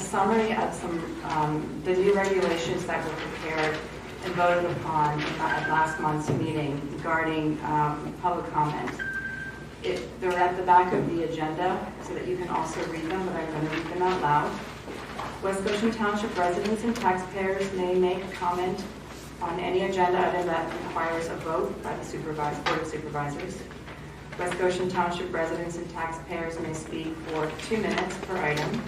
summary of some the new regulations that were prepared and voted upon at last month's meeting regarding public comment. They're at the back of the agenda so that you can also read them, but I'm going to read them out loud. West Goshen Township residents and taxpayers may make comment on any agenda item that requires a vote by the Board of Supervisors. West Goshen Township residents and taxpayers may speak for 2 minutes per item.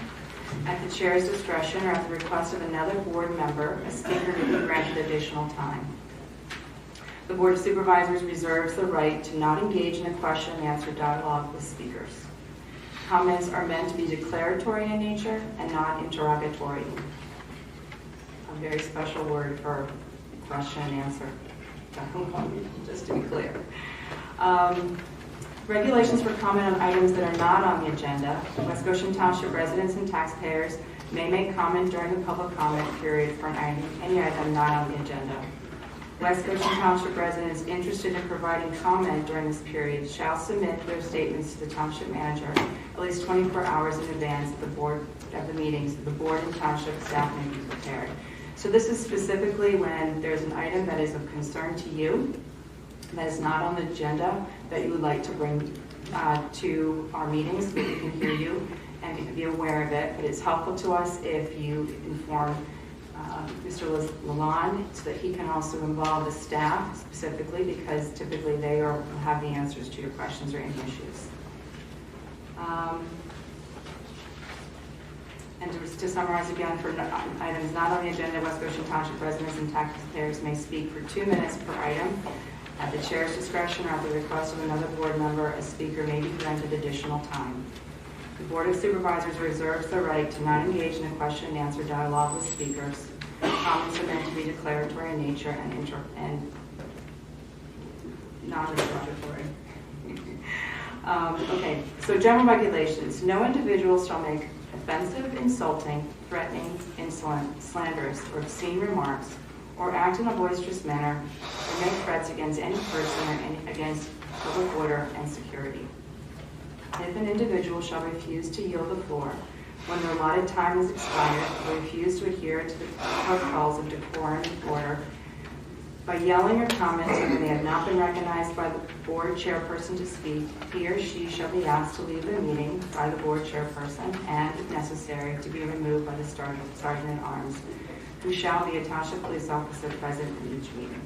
At the chair's discretion or at the request of another board member, a speaker may be granted additional time. The Board of Supervisors reserves the right to not engage in a question and answer dialogue with speakers. Comments are meant to be declaratory in nature and not interrogatory. A very special word for question and answer, just to be clear. Regulations for comment on items that are not on the agenda. West Goshen Township residents and taxpayers may make comment during the public comment period for any item not on the agenda. West Goshen Township residents interested in providing comment during this period shall submit their statements to the Township Manager at least 24 hours in advance of the meetings. The board and township staff may be prepared. So this is specifically when there's an item that is of concern to you, that is not on the agenda, that you would like to bring to our meetings so that we can hear you and be aware of it. But it's helpful to us if you inform Mr. Lalonde so that he can also involve the staff specifically, because typically they will have the answers to your questions or any issues. And to summarize again, for items not on the agenda, West Goshen Township residents and taxpayers may speak for 2 minutes per item. At the chair's discretion or at the request of another board member, a speaker may be granted additional time. The Board of Supervisors reserves the right to not engage in a question and answer dialogue with speakers. Comments are meant to be declaratory in nature and non-interrogatory. Okay, so general regulations. No individual shall make offensive, insulting, threatening, insolent, slanderous, or obscene remarks, or act in a boisterous manner, or make threats against any person or against public order and security. If an individual shall refuse to yield the floor when the allotted time is expired, or refuse to adhere to the protocols of decorum and order, by yelling or commenting when they have not been recognized by the board chairperson to speak, he or she shall be asked to leave the meeting by the board chairperson and, if necessary, to be removed by the sergeant-at-arms, who shall be a township police officer present in each meeting.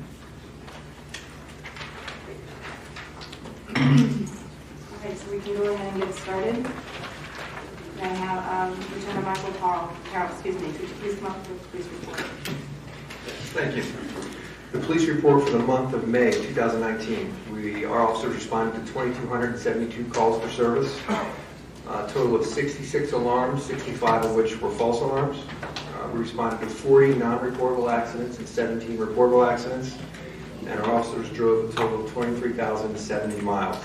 Okay, so we can go ahead and get started. May I have Lieutenant Michael Carroll, could you please come up with the police report? Thank you. The police report for the month of May 2019. Our officers responded to 2,272 calls for service. A total of 66 alarms, 65 of which were false alarms. We responded to 40 non-reportable accidents and 17 reportable accidents. And our officers drove a total of 23,070 miles.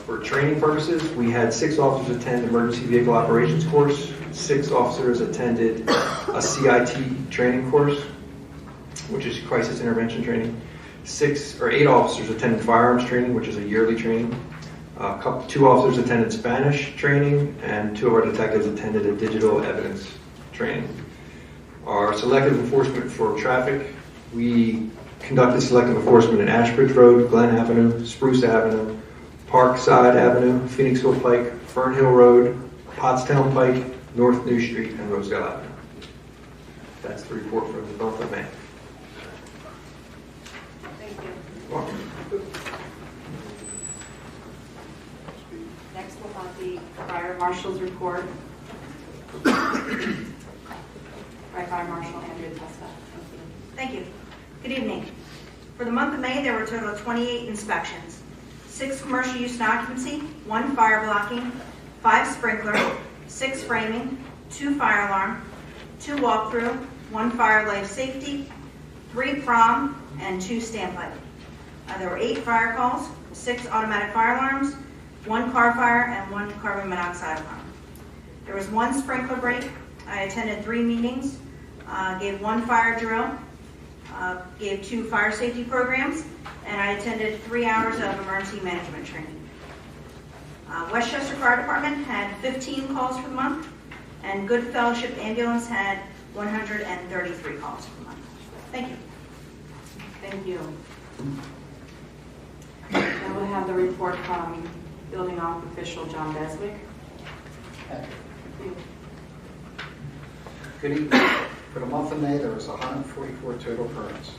For training purposes, we had 6 officers attend emergency vehicle operations course. 6 officers attended a CIT training course, which is crisis intervention training. 8 officers attended firearms training, which is a yearly training. 2 officers attended Spanish training, and 2 of our detectives attended a digital evidence training. Our selective enforcement for traffic, we conducted selective enforcement in Ashbridge Road, Glen Avenue, Spruce Avenue, Parkside Avenue, Phoenixville Pike, Fern Hill Road, Pottstown Pike, North New Street, and Rosedale Avenue. That's the report for the month of May. Thank you. Welcome. Next, we'll have the Fire Marshal's report. Fire Marshal Andrea Testa. Thank you. Good evening. For the month of May, there were a total of 28 inspections. 6 commercial use and occupancy, 1 fire blocking, 5 sprinkler, 6 framing, 2 fire alarm, 2 walkthrough, 1 fire life safety, 3 prom, and 2 standpipe. There were 8 fire calls, 6 automatic fire alarms, 1 car fire, and 1 carbon monoxide alarm. There was 1 sprinkler break. I attended 3 meetings, gave 1 fire drill, gave 2 fire safety programs, and I attended 3 hours of emergency management training. Westchester Fire Department had 15 calls for the month, And Good Fellowship Ambulance had 133 calls per month. Thank you. Thank you. Now we'll have the report from Building Off Official John Beswick. Good evening. For the month of May, there was 144 total permits.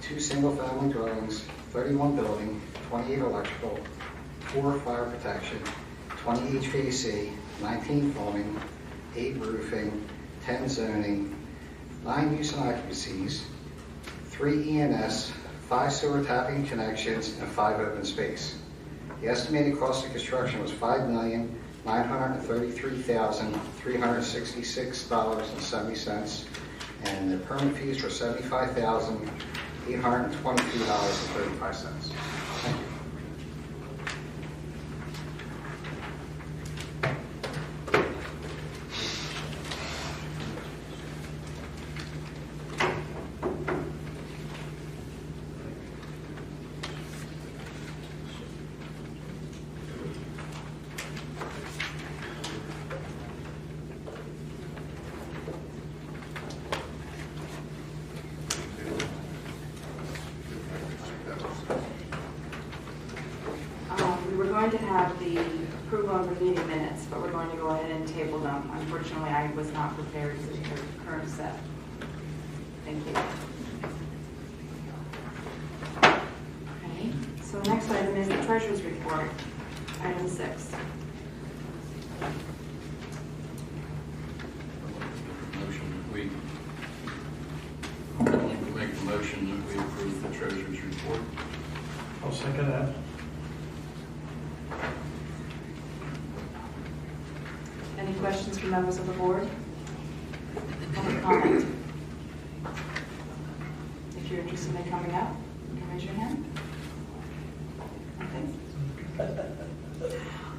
2 single-family dwellings, 31 building, 28 electrical, 4 fire protection, 20 HVAC, 19 plumbing, 8 roofing, 10 zoning, 9 use and occupancies, 3 ENS, 5 sewer tapping connections, and 5 open space. The estimated cost of construction was $5,933,366.70, and the permit fees were $75,823.35. Thank you. We were going to have the approval of the meeting minutes, but we're going to go ahead and table them. Unfortunately, I was not prepared for the current set. Thank you. Okay, so the next item is the treasurer's report, item 6. Make the motion that we approve the treasurer's report. I'll second that. Any questions from members of the board? Public comment? If you're interested in coming up, you can raise your hand. Okay.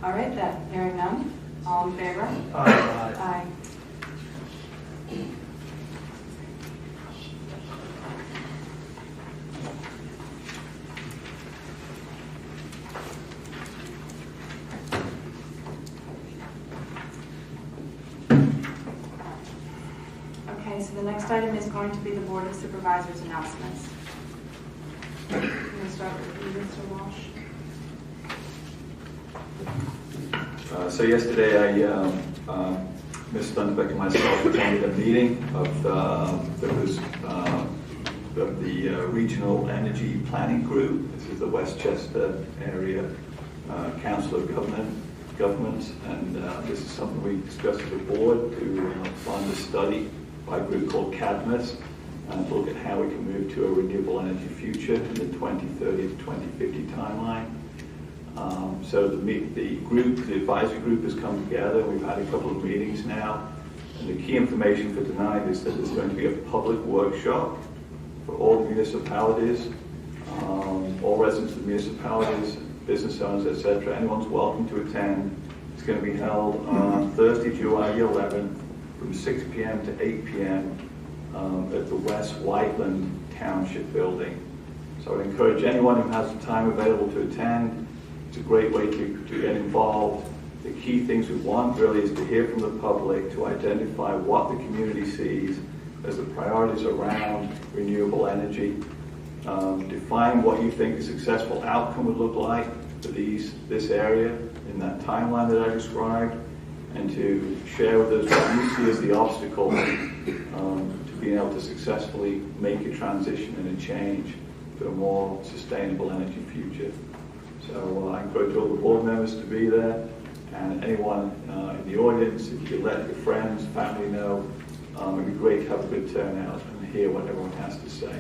All right then, hearing none. All in favor? Aye. Aye. Okay, so the next item is going to be the Board of Supervisors announcements. I'm going to start with you, Mr. Walsh. So yesterday, Ms. Thunderbeck and myself attended a meeting of the Regional Energy Planning Group. This is the Westchester Area Council of Government, and this is something we discussed as a board to fund a study by a group called CADMIS and look at how we can move to a renewable energy future in the 2030 to 2050 timeline. So the advisory group has come together. We've had a couple of meetings now. And the key information for tonight is that there's going to be a public workshop for all the municipalities, all residents of the municipalities, business owners, etc. Anyone's welcome to attend. It's going to be held on Thursday, July 11th from 6 p.m. to 8 p.m. At the West Whiteland Township building. So I would encourage anyone who has the time available to attend. It's a great way to get involved. The key things we want really is to hear from the public, to identify what the community sees as the priorities around renewable energy, define what you think a successful outcome would look like for this area in that timeline that I described, and to share with us what you see as the obstacle to being able to successfully make a transition and a change to a more sustainable energy future. So I encourage all the board members to be there, and anyone in the audience, if you could let your friends, family know, it'd be great to have a good turnout and hear what everyone has to say.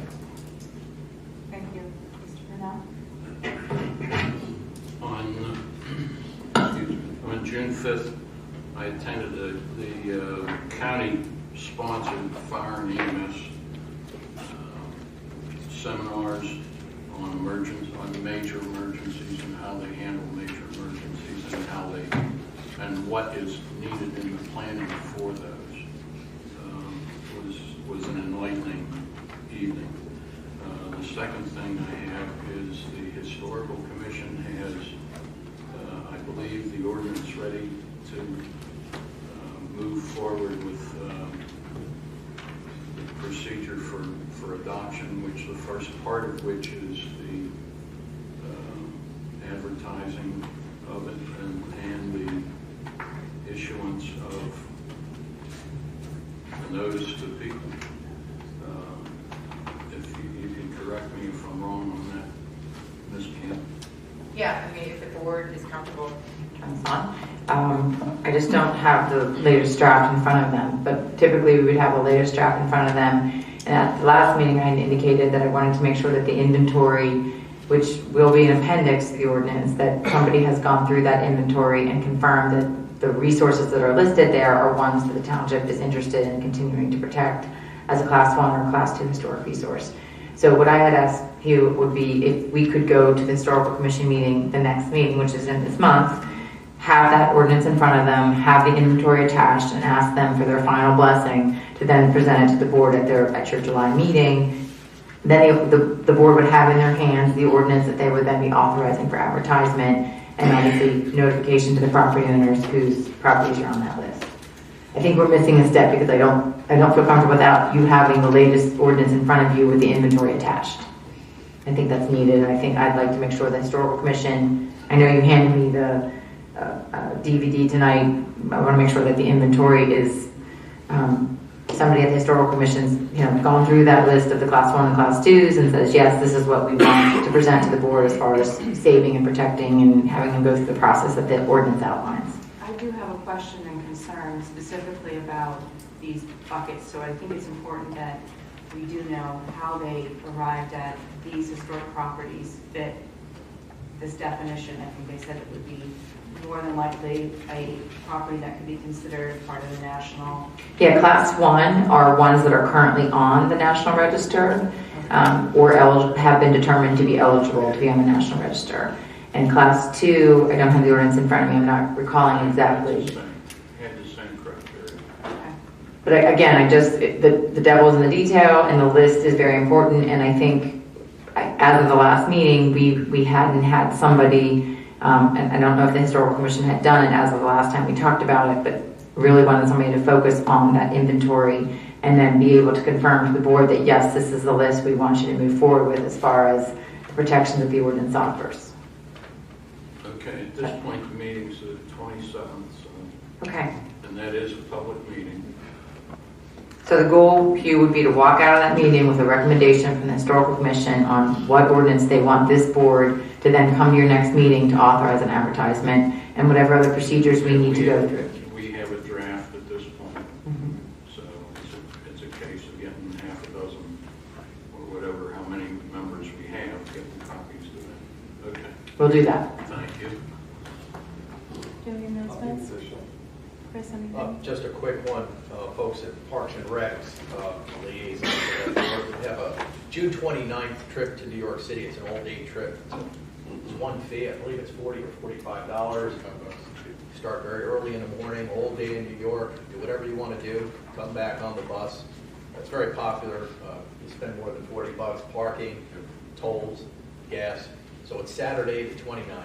Thank you. Mr. Burnell? On June 5th, I attended the county-sponsored fire and EMS seminars on major emergencies and how they handle major emergencies and what is needed in the planning for those. Was an enlightening evening. The second thing I have is the Historical Commission has, I believe, the ordinance ready to move forward forward with the procedure for adoption, which the first part of which is the advertising of it and the issuance of a notice to people. If you can correct me if I'm wrong on that, Ms. Camp. Yeah, I mean, if the board is comfortable, turn this on. I just don't have the latest draft in front of them, but typically we would have the latest draft in front of them. And at the last meeting, I indicated that I wanted to make sure that the inventory, which will be an appendix to the ordinance, that somebody has gone through that inventory and confirmed that the resources that are listed there are ones that the township is interested in continuing to protect as a Class 1 or Class 2 historic resource. So what I had asked you would be if we could go to the Historical Commission meeting, the next meeting, which is in this month, have that ordinance in front of them, have the inventory attached, and ask them for their final blessing to then present it to the board at your July meeting. Then the board would have in their hands the ordinance that they would then be authorizing for advertisement, and obviously notification to the property owners whose properties are on that list. I think we're missing a step because I don't feel comfortable without you having the latest ordinance in front of you with the inventory attached. I think that's needed, and I think I'd like to make sure the Historical Commission, I know you handed me the DVD tonight, I want to make sure that the inventory is, somebody at the Historical Commission's gone through that list of the Class 1 and Class 2s and says, yes, this is what we want to present to the board as far as saving and protecting and having them go through the process that the ordinance outlines. I do have a question and concern specifically about these buckets, so I think it's important that we do know how they arrived at these historic properties fit this definition. I think they said it would be more than likely a property that could be considered part of the national. Yeah, Class 1 are ones that are currently on the National Register or have been determined to be eligible to be on the National Register. And Class 2, I don't have the ordinance in front of me, I'm not recalling exactly. Had the same criteria. Okay. But again, the devil's in the detail, and the list is very important. And I think, as of the last meeting, we hadn't had somebody, and I don't know if the Historical Commission had done it as of the last time we talked about it, but really wanted somebody to focus on that inventory and then be able to confirm to the board that yes, this is the list we want you to move forward with as far as the protections that the ordinance offers. Okay, at this point, the meeting's the 27th, Okay. and that is a public meeting. So the goal, Hugh, would be to walk out of that meeting with a recommendation from the Historical Commission on what ordinance they want this board to then come to your next meeting to authorize an advertisement and whatever other procedures we need to go through. We have a draft at this point, so it's a case of getting half a dozen or whatever, how many members we have, getting copies to them. Okay, We'll do that. thank you. Do you have any announcements? Chris, anything? Just a quick one, folks at Parks and Recs, liaison. We have a June 29th trip to New York City. It's an all-day trip. It's one fee. I believe it's $40 or $45. Start very early in the morning, all day in New York. Do whatever you want to do. Come back on the bus. It's very popular. You spend more than $40 parking, tolls, gas. So it's Saturday the 29th.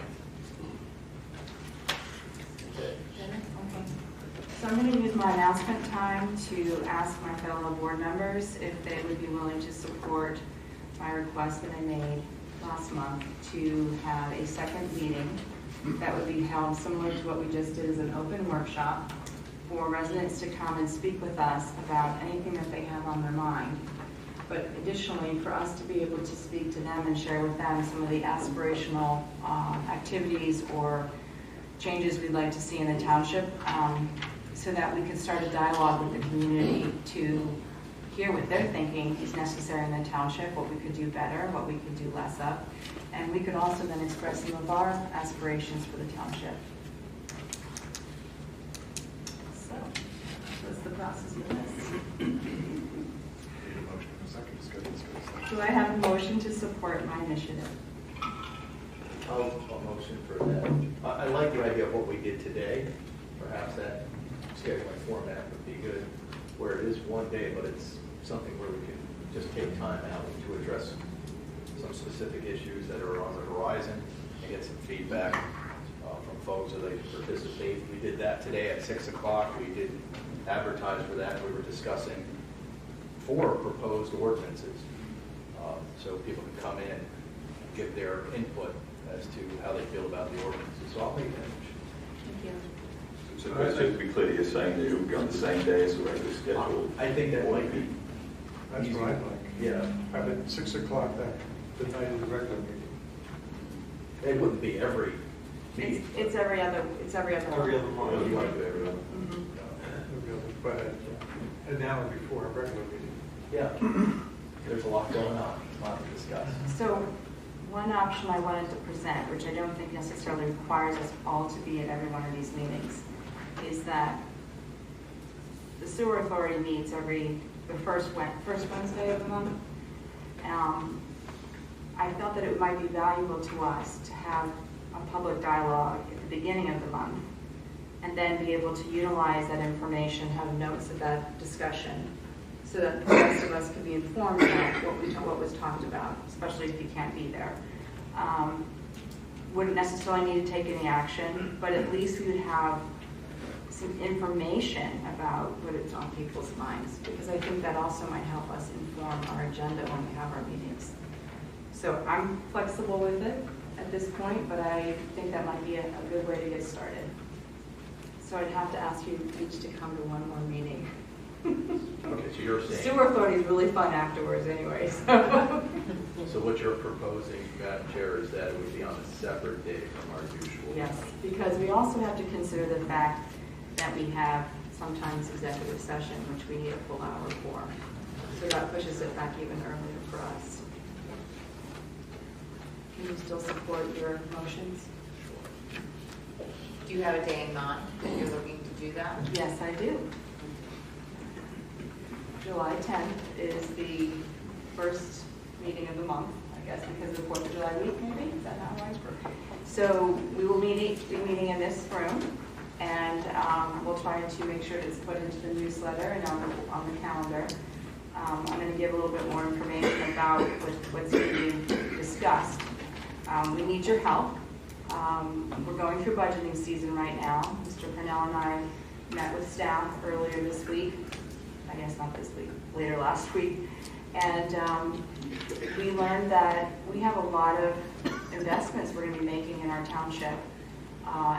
Okay. So I'm going to use my announcement time to ask my fellow board members if they would be willing to support my request that I made last month to have a second meeting that would be held similar to what we just did as an open workshop for residents to come and speak with us about anything that they have on their mind. But additionally, for us to be able to speak to them and share with them some of the aspirational activities or changes we'd like to see in the township, so that we could start a dialogue with the community to hear what they're thinking is necessary in the township, what we could do better, what we could do less of. And we could also then express some of our aspirations for the township. So, what's the process for this? Do I have a motion to support my initiative? I'll motion for that. I like the idea of what we did today. Perhaps that scheduling format would be good, where it is one day, but it's something where we can just take time out to address some specific issues that are on the horizon and get some feedback from folks as they participate. We did that today at 6 o'clock. We did advertise for that. We were discussing 4 proposed ordinances. So people can come in and give their input as to how they feel about the ordinances. So I'll make that motion. Thank you. So just to be clear, you're saying that it will be on the same day as the regular schedule? I think that might be. That's what I'd like. Yeah. Have it 6 o'clock that, the night of the regular meeting. It wouldn't be every meeting. It's every other Every other Well, you month. want to do every other. Mhm. But an hour before a regular meeting. Yeah. There's a lot going on, a lot to discuss. So one option I wanted to present, which I don't think necessarily requires us all to be at every one of these meetings, is that the sewer authority meets the first Wednesday of the month. I felt that it might be valuable to us to have a public dialogue at the beginning of the month and then be able to utilize that information, have notes of that discussion, so that the rest of us can be informed about what was talked about, especially if you can't be there. Wouldn't necessarily need to take any action, but at least we would have some information about what is on people's minds, because I think that also might help us inform our agenda when we have our meetings. So I'm flexible with it at this point, but I think that might be a good way to get started. So I'd have to ask you each to come to one more meeting. Okay, so you're saying. Sewer authority is really fun afterwards anyway, so. So what you're proposing, Madam Chair, is that it would be on a separate day from our usual. Yes, because we also have to consider the fact that we have sometimes executive session, which we need a full hour for. So that pushes it back even earlier for us. Can you still support your motions? Do you have a day in mind that you're looking to do that? Yes, I do. July 10th is the first meeting of the month, I guess, because of the 4th of July week, maybe? Is that how it works? So we will be meeting in this room, and we'll try to make sure it's put into the newsletter and on the calendar. I'm going to give a little bit more information about what's being discussed. We need your help. We're going through budgeting season right now. Mr. Purnell and I met with staff earlier this week. I guess not this week, later last week. And we learned that we have a lot of investments we're going to be making in our township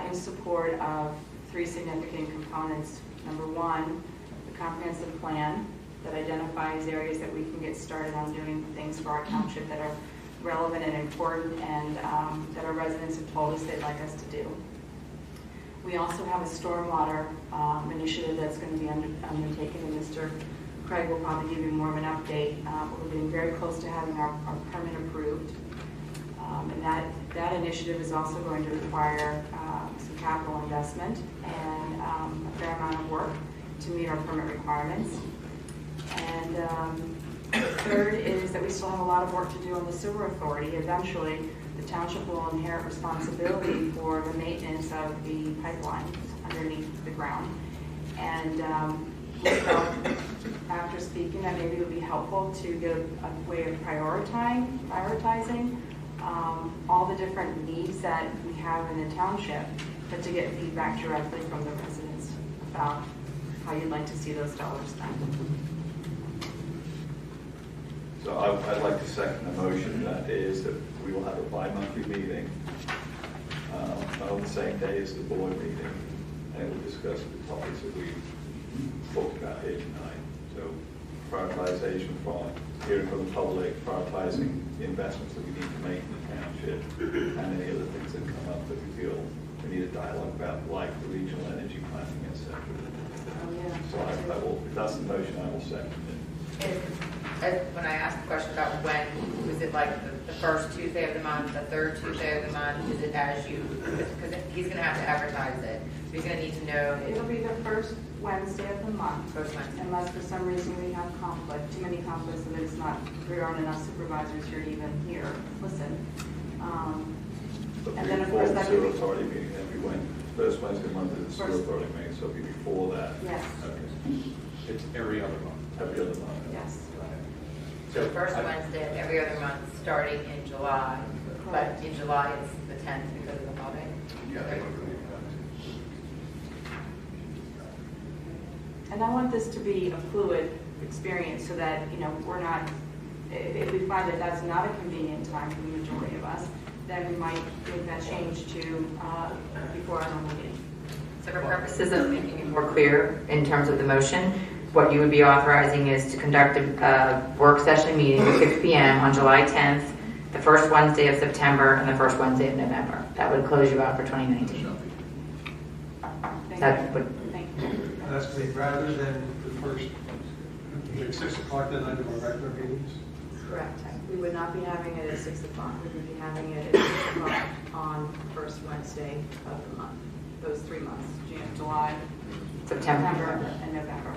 in support of 3 significant components. Number 1, the comprehensive plan that identifies areas that we can get started on doing things for our township that are relevant and important, and that our residents have told us they'd like us to do. We also have a stormwater initiative that's going to be undertaken, and Mr. Craig will probably give you more of an update. We're getting very close to having our permit approved. And that initiative is also going to require some capital investment and a fair amount of work to meet our permit requirements. And third is that we still have a lot of work to do on the sewer authority. Eventually, the township will inherit responsibility for the maintenance of the pipeline underneath the ground. And we felt, after speaking, that maybe it would be helpful to get a way of prioritizing all the different needs that we have in the township, but to get feedback directly from the residents about how you'd like to see those dollars spent. So I'd like to second the motion that is that we will have a bi-monthly meeting on the same day as the board meeting, and we'll discuss the topics that we talked about here tonight. So prioritization from hearing from the public, prioritizing the investments that we need to make in the township, and any other things that come up that we feel we need a dialogue about, like the regional energy planning, etc. Oh, yeah. So I will, if that's the motion, I will second it. When I asked the question about when, was it like the first Tuesday of the month, the third Tuesday of the month? Is it as you, because he's going to have to advertise it. So he's going to need to know. It'll be the first Wednesday of the month. First Wednesday. Unless for some reason we have conflict, too many conflicts, and it's not, there aren't enough supervisors here to even hear, listen. But And then, of before course, the that sewer would be- authority meeting, every first Wednesday of the month is the sewer First. authority meeting, so it'll be before that. Yes, Okay. It's every other month. Every other month. yes. So first Wednesday of every other month, starting in July. But in July, it's the 10th because of the holiday. Yeah, they went really And I want this to be a fluid experience so that, we're not, if we find that that's not a convenient time for the majority of us, then we might make that change to before our normal meeting. So for purposes of making it more clear in terms of the motion, what you would be authorizing is to conduct a work session meeting at 6 p.m. on July 10th, the first Wednesday of September, and the first Wednesday of November. That would close you out for 2019. Thank you. That's going to be rather than the first, like 6 o'clock the night of our regular meetings. Correct. We would not be having it at 6 o'clock. We would be having it at 6 o'clock on the first Wednesday of the month. Those 3 months, June, July, September, and November.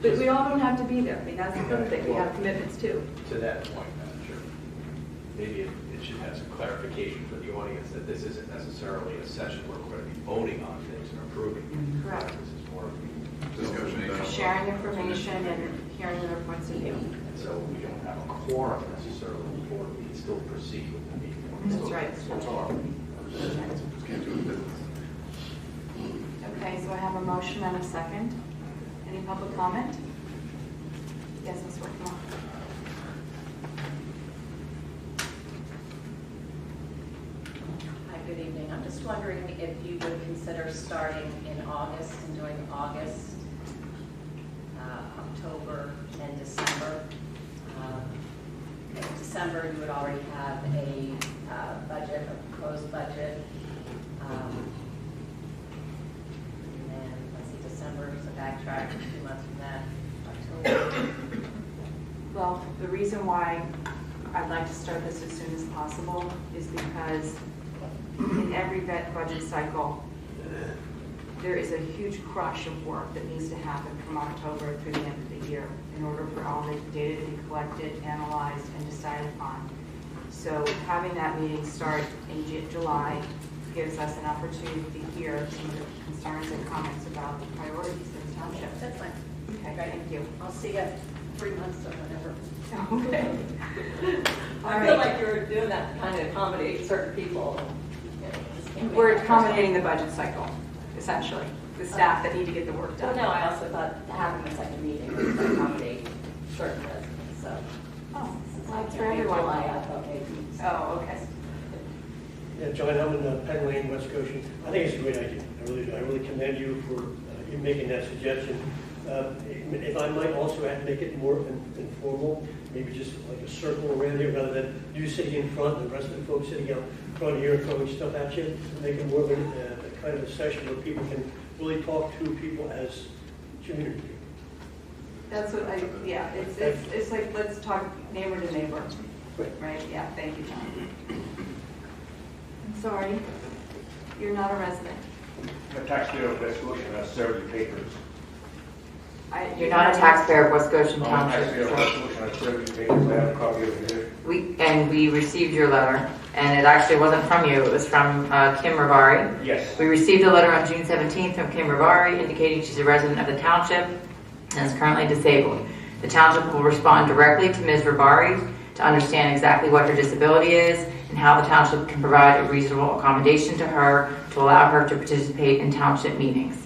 But we all don't have to be there. I mean, that's the good thing. We have commitments too. To that point, Madam Chair, maybe it should have some clarification for the audience that this isn't necessarily a session where we're going to be voting on things and approving. Correct. This is more Sharing information and hearing their points of view. And so we don't have a quorum necessarily before we can still proceed with the meeting. That's right. Okay, so I have a motion and a second. Any public comment? Yes, Ms. Whitmore. Hi, good evening. I'm just wondering if you would consider starting in August and doing August, October, and December. In December, you would already have a budget, a proposed budget. And then, let's see, December, so backtrack 2 months from that, October. Well, the reason why I'd like to start this as soon as possible is because in every budget cycle, there is a huge crush of work that needs to happen from October through the end of the year in order for all the data to be collected, analyzed, and decided upon. So having that meeting start in July gives us an opportunity to hear some of the concerns and comments about the priorities of the township. That's fine. Okay, thank you. I'll see you 3 months or whatever. Okay. All I feel right. like you're doing that to kind of accommodate certain people. We're accommodating the budget cycle, essentially, the staff that need to get the work Well, done. no, I also thought having a second meeting would accommodate certain residents, so. Oh, since well, I it's can't for make everyone. July, I thought maybe. Oh, okay. Yeah, John, I'm in Penway in West Goshen. I think it's a great idea. I really commend you for you making that suggestion. If I might also add, make it more informal, maybe just like a circle around here rather than you sitting in front and the rest of the folks sitting out front here and throwing stuff at you. Make it more of a kind of a session where people can really talk to people as community people. That's what it's like, let's talk neighbor to neighbor. Right, yeah, thank you, John. I'm sorry, you're not a resident. I'm a taxpayer of West Goshen, I serve the papers. You're not a taxpayer of West Goshen I'm a taxpayer of West Township. Goshen, I serve the papers, I have a copy of it here. We received your letter, and it actually wasn't from you, it was from Kim Rivari. Yes. We received a letter on June 17th from Kim Rivari indicating she's a resident of the township and is currently disabled. The township will respond directly to Ms. Rivari to understand exactly what her disability is and how the township can provide a reasonable accommodation to her to allow her to participate in township meetings.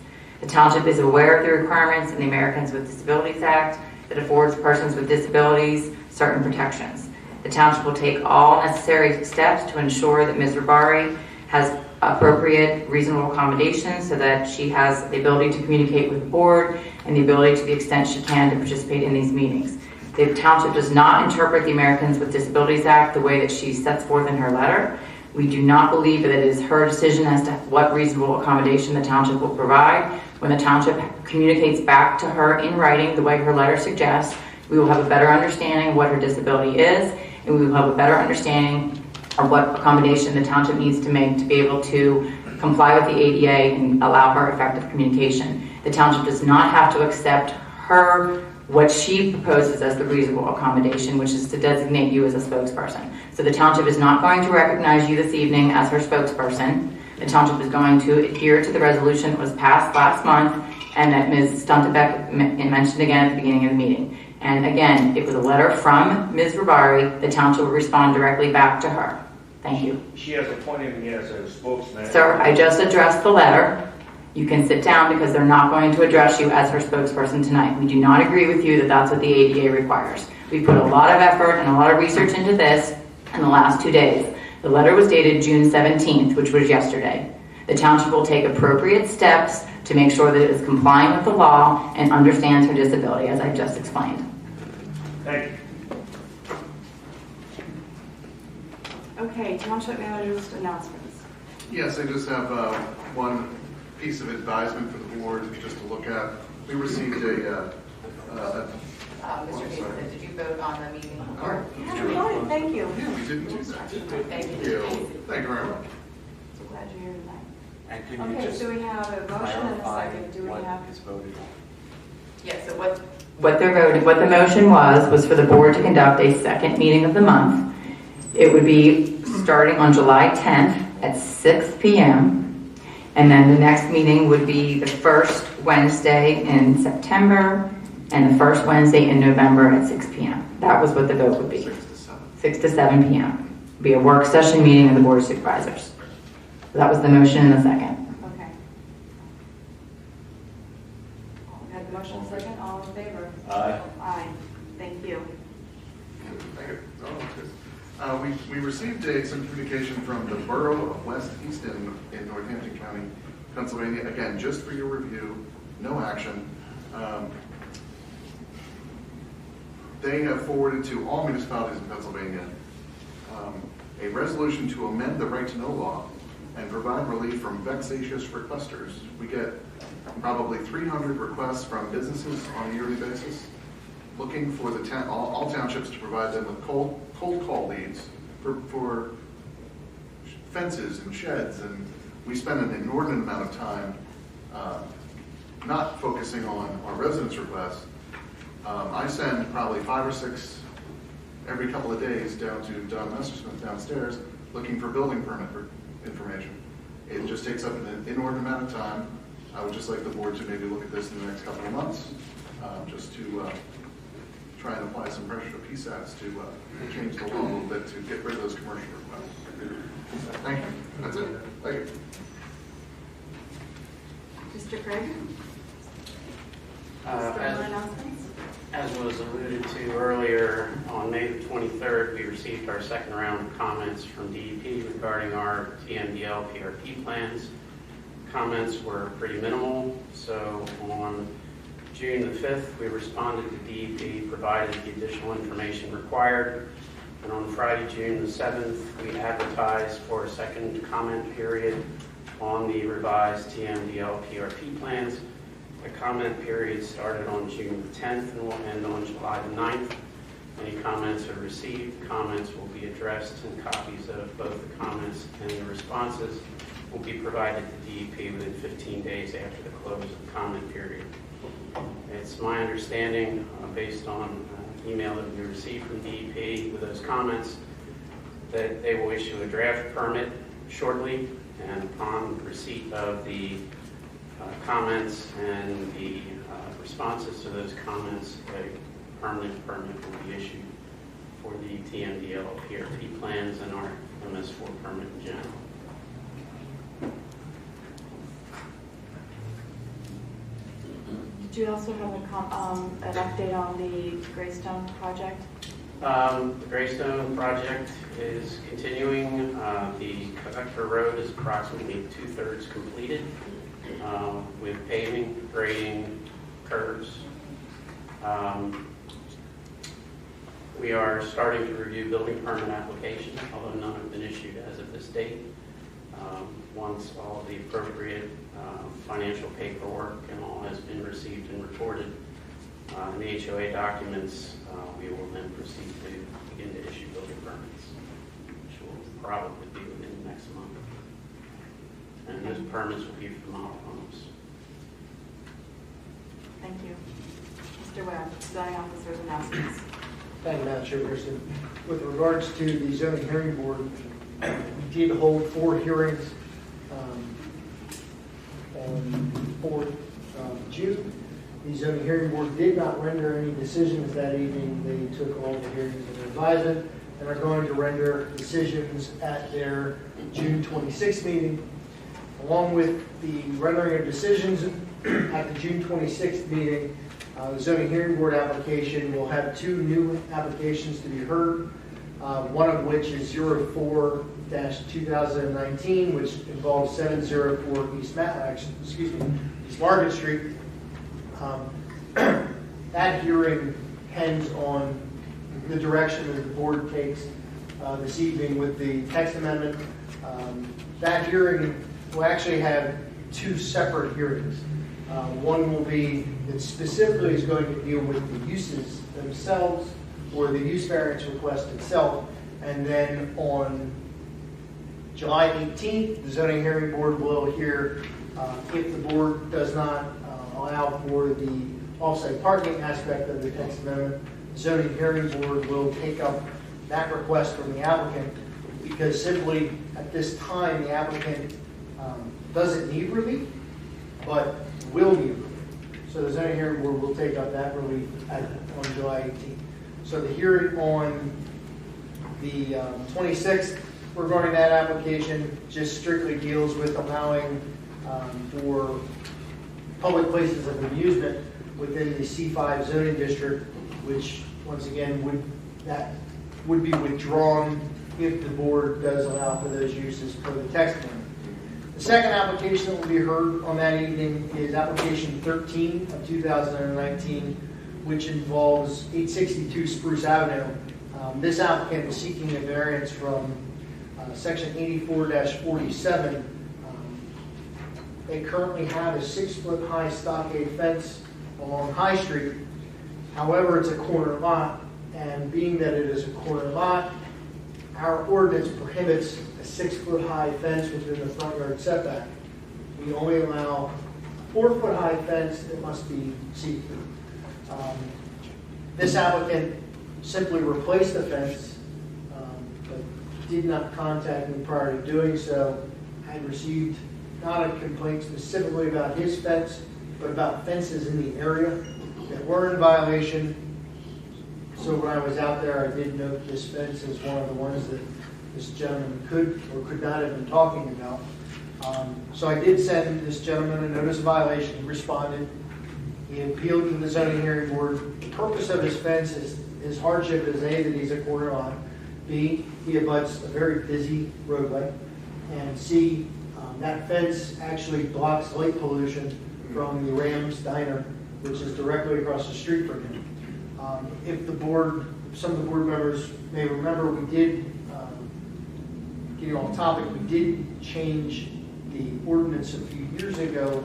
The township is aware of the requirements in the Americans with Disabilities Act that affords persons with disabilities certain protections. The township will take all necessary steps to ensure that Ms. Rivari has appropriate, reasonable accommodations so that she has the ability to communicate with the board and the ability to the extent she can to participate in these meetings. The township does not interpret the Americans with Disabilities Act the way that she sets forth in her letter. We do not believe that it is her decision as to what reasonable accommodation the township will provide. When the township communicates back to her in writing the way her letter suggests, we will have a better understanding of what her disability is, and we will have a better understanding of what accommodation the township needs to make to be able to comply with the ADA and allow her effective communication. The township does not have to accept what she proposes as the reasonable accommodation, which is to designate you as a spokesperson. So the township is not going to recognize you this evening as her spokesperson. The township is going to adhere to the resolution that was passed last month and that Ms. Stuntebeck mentioned again at the beginning of the meeting. And again, it was a letter from Ms. Rivari. The township will respond directly back to her. Thank you. She has appointed me as a spokesman. Sir, I just addressed the letter. You can sit down because they're not going to address you as her spokesperson tonight. We do not agree with you that that's what the ADA requires. We put a lot of effort and a lot of research into this in the last 2 days. The letter was dated June 17th, which was yesterday. The township will take appropriate steps to make sure that it is complying with the law and understands her disability, as I just explained. Thank you. Okay, township manager's announcements. Yes, I just have one piece of advisement for the board just to look at. We received Mr. Hayes, did you vote on the meeting? Yeah, thank you. Yeah, we didn't do that. Thank you. Thank you very much. So glad you're here tonight. And can you Okay, just so we have a motion and a clarify second. Do we what have? is voted on? Yeah, so what the motion was for the board to conduct a second meeting of the month. It would be starting on July 10th at 6 p.m. And then the next meeting would be the first Wednesday in September and the first Wednesday in November at 6 p.m. That was what the vote would be. 6 to 7 p.m. Be a work session meeting of the Board of Supervisors. So that was the motion and the second. Okay. We had the motion and second. All in favor? Aye. Aye. Thank you. Thank you. Oh, that's good. We received some communication from the Borough of West Easton in Northampton County, Pennsylvania. Again, just for your review, no action. They have forwarded to all municipalities in Pennsylvania a resolution to amend the right to know law and provide relief from vexatious requesters. We get probably 300 requests from businesses on a yearly basis looking for all townships to provide them with cold call leads for fences and sheds, and we spend an inordinate amount of time not focusing on our residents' requests. I send probably 5 or 6 every couple of days down to Don Messersmith downstairs looking for building permit information. It just takes up an inordinate amount of time. I would just like the board to maybe look at this in the next couple of months, just to try and apply some pressure to PSATs to change the law a little bit to get rid of those commercial requests. Thank you. That's it. Thank you. Mr. Craig? As was alluded to earlier, on May the 23rd, we received our second round of comments from DEP regarding our TMDL PRP plans. Comments were pretty minimal, so on June the 5th, we responded to DEP, provided the additional information required, and on Friday, June the 7th, we advertised for a second comment period on the revised TMDL PRP plans. The comment period started on June the 10th and will end on July the 9th. Any comments are received, comments will be addressed, and copies of both the comments and the responses will be provided to DEP within 15 days after the close of the comment period. It's my understanding, based on email that we received from DEP with those comments, that they will issue a draft permit shortly, and upon receipt of the comments and the responses to those comments, a permanent permit will be issued for the TMDL PRP plans and our MS4 permit in general. Did you also have an update on the Greystone project? The Greystone project is continuing. The Collector Road is approximately 2/3 completed with paving, grading, curbs. We are starting to review building permit applications, although none have been issued as of this date. Once all of the appropriate financial paperwork and all has been received and reported in the HOA documents, we will then proceed to begin to issue building permits, which will probably be within the next month. And those permits will be for model homes. Thank you. Mr. Webb, zoning officer's announcements. Thank you, Madam Chairperson. With regards to the zoning hearing board, we did hold 4 hearings on 4th June. The zoning hearing board did not render any decisions that evening. They took all the hearings under advisement, and are going to render decisions at their June 26th meeting. Along with the rendering of decisions at the June 26th meeting, the zoning hearing board application will have 2 new applications to be heard, one of which is 04-2019, which involves 704 East Market Street. That hearing depends on the direction that the board takes this evening with the text amendment. That hearing will actually have 2 separate hearings. One will be that specifically is going to deal with the uses themselves or the use variance request itself. And then on July 18th, the zoning hearing board will hear if the board does not allow for the off-site parking aspect of the text amendment, the zoning hearing board will take up that request from the applicant, because simply at this time the applicant doesn't need relief, but will need relief. So the zoning hearing board will take up that relief on July 18th. So the hearing on the 26th regarding that application just strictly deals with allowing for public places of amusement within the C5 zoning district, which once again would be withdrawn if the board does allow for those uses per the text amendment. The second application that will be heard on that evening is application 13 of 2019, which involves 862 Spruce Avenue. This applicant is seeking a variance from section 84-47. They currently have a 6-foot high stockade fence along High Street. However, it's a corner lot, and being that it is a corner lot, our ordinance prohibits a 6-foot high fence within the front yard setback. We only allow a 4-foot high fence that must be see-through. This applicant simply replaced the fence, but did not contact me prior to doing so. I had received not a complaint specifically about his fence, but about fences in the area that were in violation. So when I was out there, I did note this fence as one of the ones that this gentleman could or could not have been talking about. So I did send this gentleman a notice of violation. He responded. He appealed to the zoning hearing board. The purpose of his fence is his hardship is A, that he's a corner lot, B, he abuts a very busy roadway, and C, that fence actually blocks light pollution from the Rams Diner, which is directly across the street from him. If the board, some of the board members may remember, we did, getting off topic, we did change the ordinance a few years ago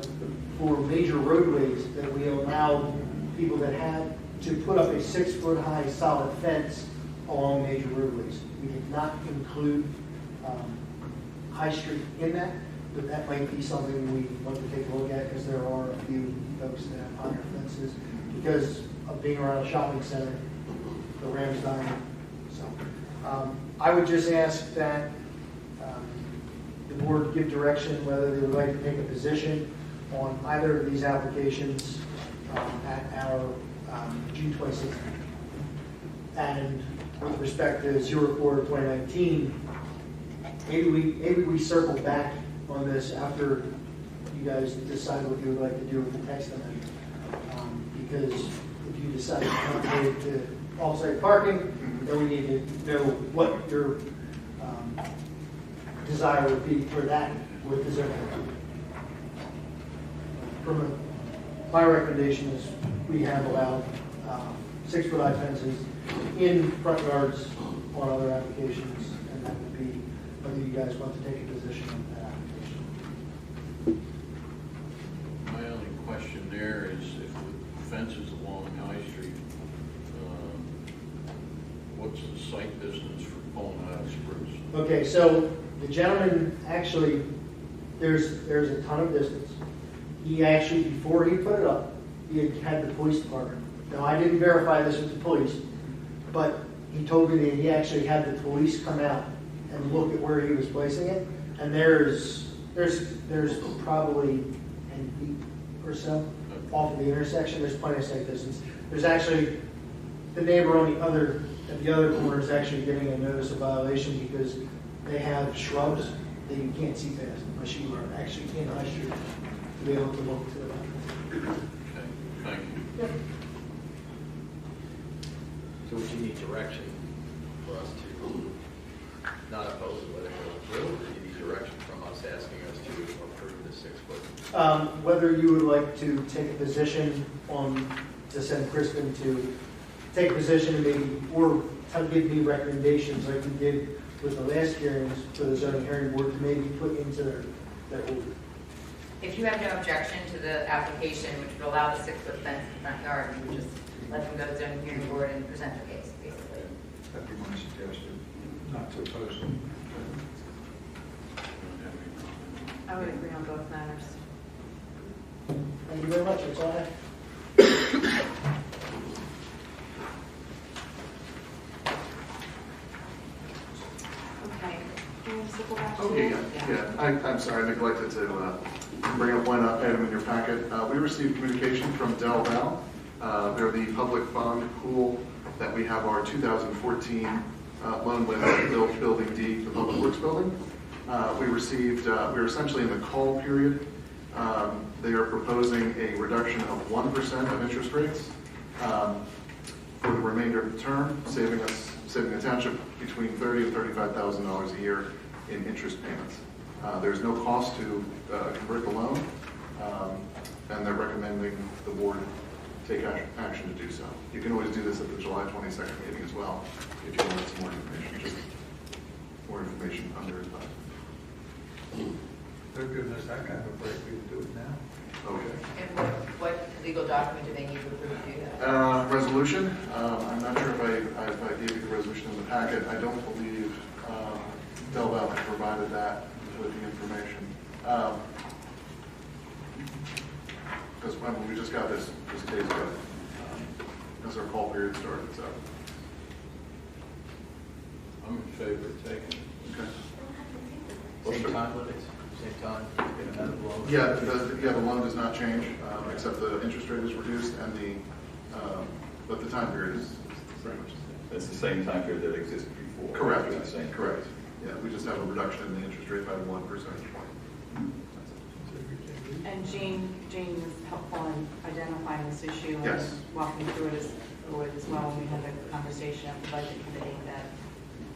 for major roadways that we allowed people that had to put up a 6-foot high solid fence along major roadways. We did not include High Street in that, but that might be something we want to take a look at, because there are a few folks that have higher fences because of being around a shopping center, the Rams Diner. So I would just ask that the board give direction whether they would like to take a position on either of these applications at our June 26th. And with respect to 04-2019, maybe we circle back on this after you guys decide what you would like to do with the text amendment. Because if you decide to not go to off-site parking, then we need to know what your desire would be for that with the zoning. My recommendation is we have allowed 6-foot high fences in front yards on other applications, and that would be whether you guys want to take a position on that application. My only question there is if the fence is along High Street, what's the site distance for pulling out of Spruce? Okay, so the gentleman actually, there's a ton of distance. He actually, before he put it up, he had the police department. Now, I didn't verify this with the police, but he told me that he actually had the police come out and look at where he was placing it. And there's probably 10 feet or so off of the intersection. There's plenty of site distance. There's actually the neighbor on the other at the other corner is actually getting a notice of violation because they have shrubs that you can't see past unless you are actually in High Street to be able to look to it. Okay, thank you. Yep. So would you need direction for us to not oppose it, whether it goes through, or do you need direction from us asking us to approve the 6-foot? Whether you would like to take a position to send Kristen to take a position maybe, or to give me recommendations like we did with the last hearings for the zoning hearing board to maybe put into their order. If you have no objection to the application, which would allow the 6-foot fence in the front yard, you would just let them go to the zoning hearing board and present their case, basically. That'd be my suggestion, not to oppose it. I would agree on both matters. Thank you very much. That's all I have. Okay. Can we circle back to Okay, you? I'm sorry, I neglected to bring up one item in your packet. We received communication from Del Val. They're the public bond pool that we have our 2014 loan with, building D, the Public Works Building. We were essentially in the call period. They are proposing a reduction of 1% of interest rates for the remainder of the term, saving the township between $30,000 and $35,000 a year in interest payments. There's no cost to convert the loan, and they're recommending the board take action to do so. You can always do this at the July 22nd meeting as well, if you want some more information, just more information under advisement. They're giving us that kind of a break, we can do it now. Okay. And what legal document do they need to approve to do that? Resolution. I'm not sure if I gave you the resolution in the packet. I don't believe Del Val has provided that with the information. Because we just got this days ago as our call period started. So I'm in favor of taking it. okay. Same time limits, same time, get another loan? Yeah, the loan does not change, except the interest rate is reduced and but the time period is pretty much the same. It's the same time period that existed before. Correct. It's the same. Correct. Yeah, we just have a reduction in the interest rate by 1 percentage point. And Jean was helpful in identifying this issue Yes. and walking through it as well when we had the conversation at the budget committee that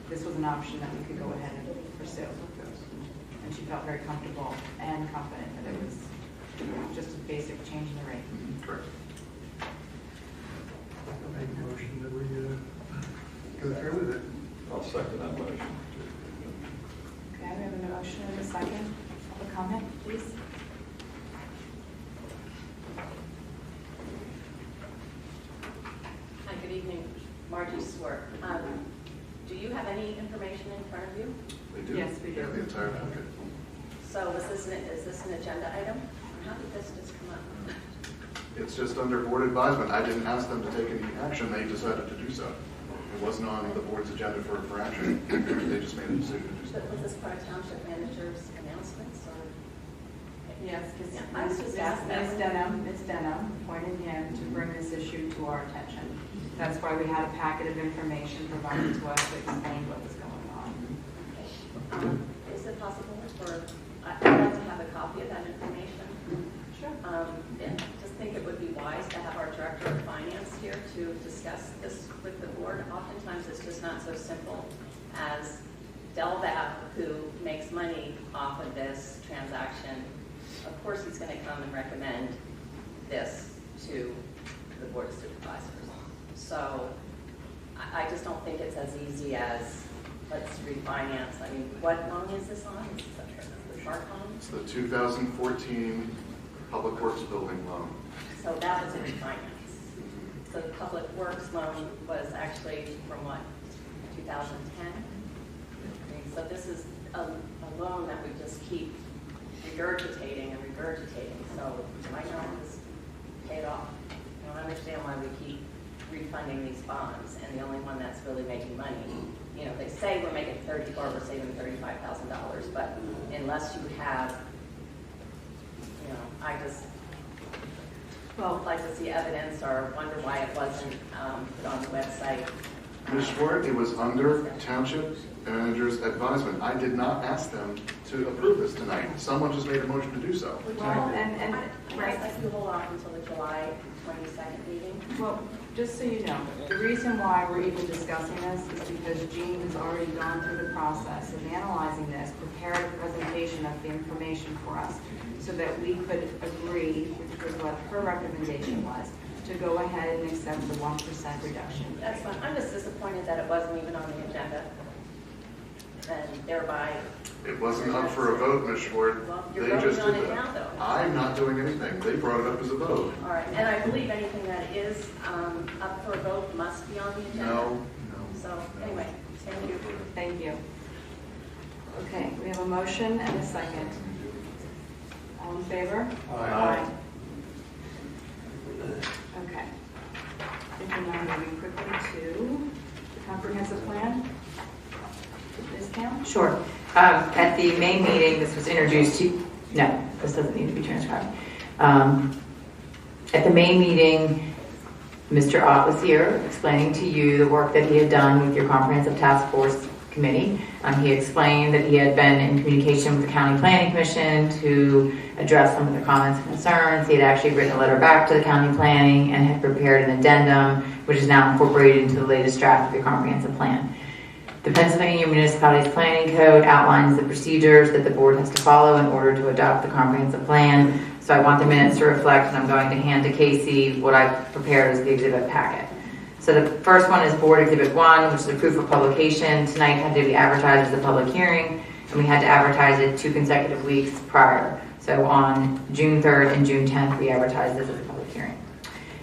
this was an option that we could go ahead and pursue. And she felt very comfortable and confident that it was just a basic change in the rate. Correct. I'll make a motion that we go through with it. I'll second that motion. Okay, we have a motion and a second. Public comment, please. Hi, good evening. Margie Swart. Do you have any information in front of you? They do. Yes, we do. Yeah, the entire packet. So is this an agenda item? How did this just come up? It's just under board advisement. I didn't ask them to take any action. They decided to do so. It wasn't on the board's agenda for action. They just made a decision to do so. But was this part of township manager's announcements or? Yes, because Yeah, I was just asking that. Ms. Denham appointed him to bring this issue to our attention. That's why we had a packet of information provided to us to explain what was going on. Is it possible I'd like to have a copy of that information? Sure. And just think it would be wise to have our director of finance here to discuss this with the board. Oftentimes, it's just not so simple as Del Val, who makes money off of this transaction. Of course, he's going to come and recommend this to the board of supervisors. So I just don't think it's as easy as let's refinance. I mean, what loan is this on? Is this the Shark loan? It's the 2014 Public Works Building loan. So that was a refinance. So the Public Works loan was actually from what, 2010? Okay, so this is a loan that we just keep regurgitating and regurgitating. So right now, just pay it off. I don't understand why we keep refunding these bonds, and the only one that's really making money. You know, they say we're making we're saving $35,000, but unless you have, you know, I just would like to see evidence or wonder why it wasn't put on the website Ms. Schwartz, it was under township manager's advisement. I did not ask them to approve this tonight. Someone just made a motion to do so. Well, and, Right, like you hold off until the July 22nd meeting. well, just so you know, the reason why we're even discussing this is because Jean has already gone through the process of analyzing this, prepared a presentation of the information for us, so that we could agree, which was what her recommendation was, to go ahead and accept the 1% reduction. That's fine. I'm just disappointed that it wasn't even on the agenda. And thereby, It wasn't up for a vote, Ms. Schwartz. well, you're They voting just on did it that. now, though. I'm not doing anything. They brought it up as a vote. All right, and I believe anything that is up for a vote must be on the agenda. No. So, anyway, thank you. Thank you. Okay, we have a motion and a second. All in favor? Aye. Okay. I think we're now moving quickly to the comprehensive plan. Ms. Kim? Sure. At the May meeting, this was introduced to, no, this doesn't need to be transcribed. At the May meeting, Mr. Ott was here explaining to you the work that he had done with your comprehensive task force committee. He explained that he had been in communication with the County Planning Commission to address some of the comments and concerns. He had actually written a letter back to the county planning and had prepared an addendum, which is now incorporated into the latest draft of your comprehensive plan. The Pennsylvania Municipalities Planning Code outlines the procedures that the board has to follow in order to adopt the comprehensive plan. So I want the minutes to reflect, and I'm going to hand to Casey what I prepared as the exhibit packet. So the first one is Board Exhibit 1, which is a proof of publication. Tonight had to be advertised as a public hearing, and we had to advertise it 2 consecutive weeks prior. So on June 3rd and June 10th, we advertised this as a public hearing.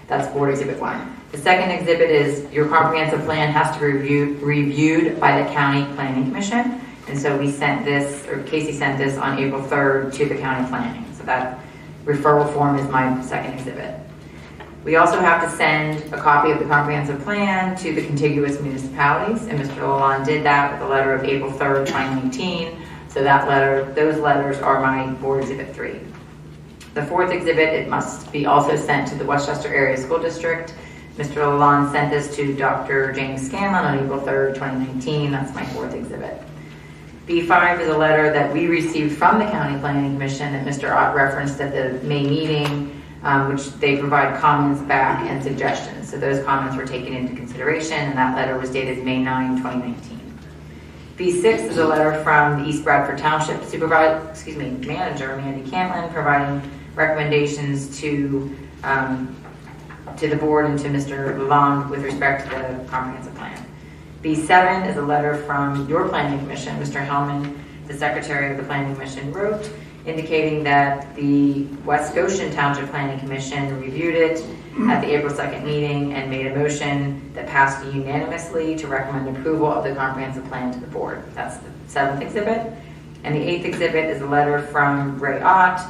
That's Board Exhibit 1. The second exhibit is your comprehensive plan has to be reviewed by the County Planning Commission. And so we sent this, or Casey sent this on April 3rd to the County Planning. So that referral form is my second exhibit. We also have to send a copy of the comprehensive plan to the contiguous municipalities, and Mr. Lalonde did that with a letter of April 3rd, 2019. So that letter, those letters are my Board Exhibit 3. The fourth exhibit, it must be also sent to the Westchester Area School District. Mr. Lalonde sent this to Dr. James Scanlon on April 3rd, 2019. That's my fourth exhibit. B5 is a letter that we received from the County Planning Commission that Mr. Ott referenced at the May meeting, which they provide comments back and suggestions. So those comments were taken into consideration, and that letter was dated May 9, 2019. B6 is a letter from the East Bradford Township Manager, Mandy Cantlin, providing recommendations to the board and to Mr. Lalonde with respect to the comprehensive plan. B7 is a letter from your Planning Commission. Mr. Hellman, the Secretary of the Planning Commission, wrote indicating that the West Goshen Township Planning Commission reviewed it at the April 2nd meeting and made a motion that passed unanimously to recommend approval of the comprehensive plan to the board. That's the 7th exhibit. And the 8th exhibit is a letter from Ray Ott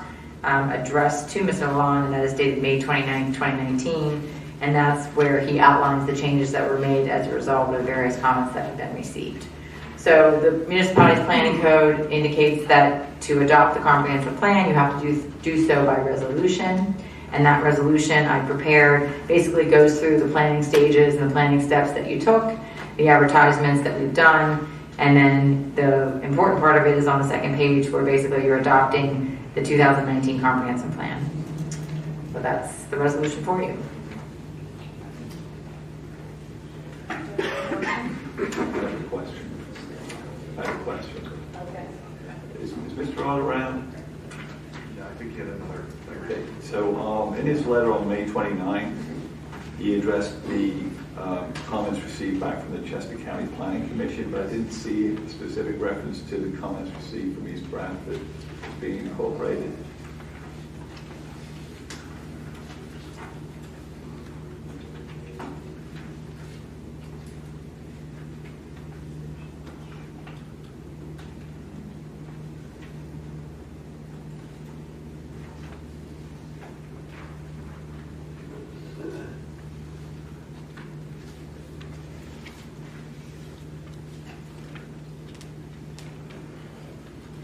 addressed to Mr. Lalonde, and that is dated May 29, 2019. And that's where he outlines the changes that were made as a result of the various comments that have been received. So the Municipalities Planning Code indicates that to adopt the comprehensive plan, you have to do so by resolution. And that resolution I prepared basically goes through the planning stages and the planning steps that you took, the advertisements that we've done, and then the important part of it is on the second page where basically you're adopting the 2019 comprehensive plan. So that's the resolution for you. I have a question. Okay. Is Mr. Ott around? Yeah, I think he had another thing. Okay, so in his letter on May 29th, he addressed the comments received back from the Chester County Planning Commission, but I didn't see a specific reference to the comments received from East Bradford being incorporated.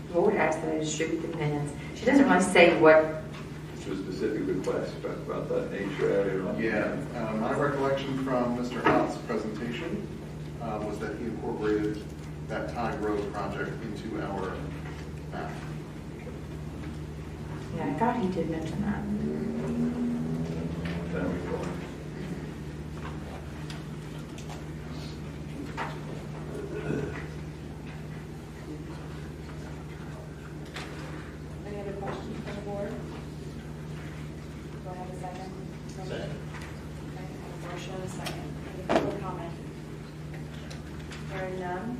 The board asked that I distribute the minutes. She doesn't really say what. To a specific request about that nature area on. Yeah, my recollection from Mr. Ott's presentation was that he incorporated that Tide Road project into our map. Yeah, I thought he did mention that. Any other questions from the board? Do I have a second? Second. Okay, I have a motion and a second. Any public comment? Hearing none.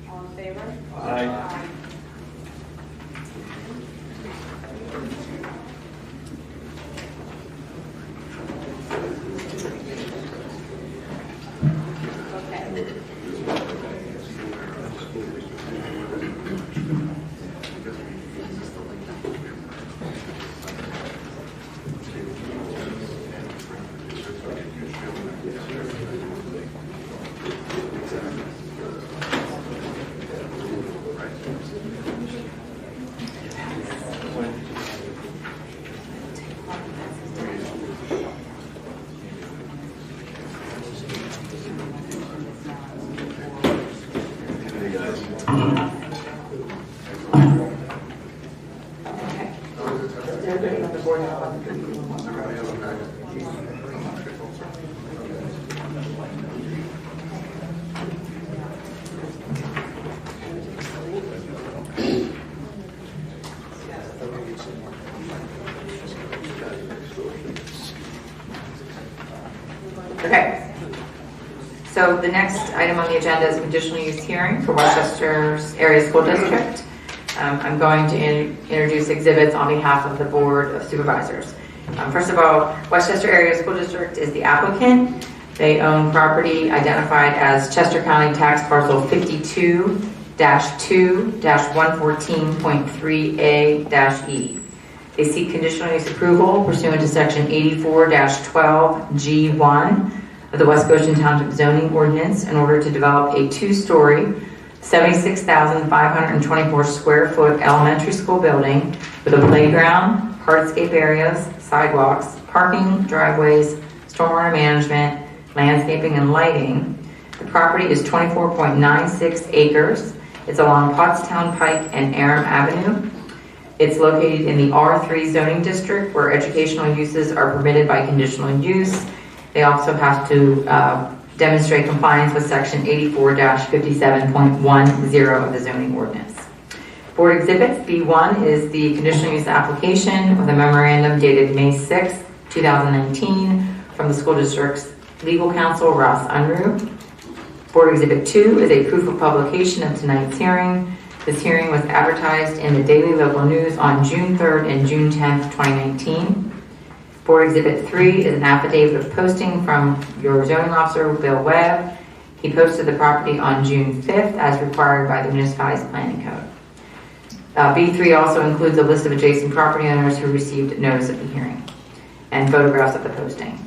All in favor? Aye. Okay. So the next item on the agenda is conditional use hearing for Westchester's Area School District. I'm going to introduce exhibits on behalf of the Board of Supervisors. First of all, Westchester Area School District is the applicant. They own property identified as Chester County Tax Parcel 52-2-114.3A-E. They seek conditional use approval pursuant to Section 84-12G1 of the West Goshen Township Zoning Ordinance in order to develop a two-story, 76,524 square foot elementary school building with a playground, hardscape areas, sidewalks, parking, driveways, stormwater management, landscaping, and lighting. The property is 24.96 acres. It's along Pottstown Pike and Aram Avenue. It's located in the R3 zoning district where educational uses are permitted by conditional use. They also have to demonstrate compliance with Section 84-57.10 of the zoning ordinance. Board exhibits B1 is the conditional use application with a memorandum dated May 6, 2019 from the school district's legal counsel, Ross Unruh. Board exhibit 2 is a proof of publication of tonight's hearing. This hearing was advertised in the Daily Local News on June 3rd and June 10th, 2019. Board exhibit 3 is an affidavit of posting from your zoning officer, Bill Webb. He posted the property on June 5th as required by the municipality's planning code. B3 also includes a list of adjacent property owners who received notice of the hearing and photographs of the posting.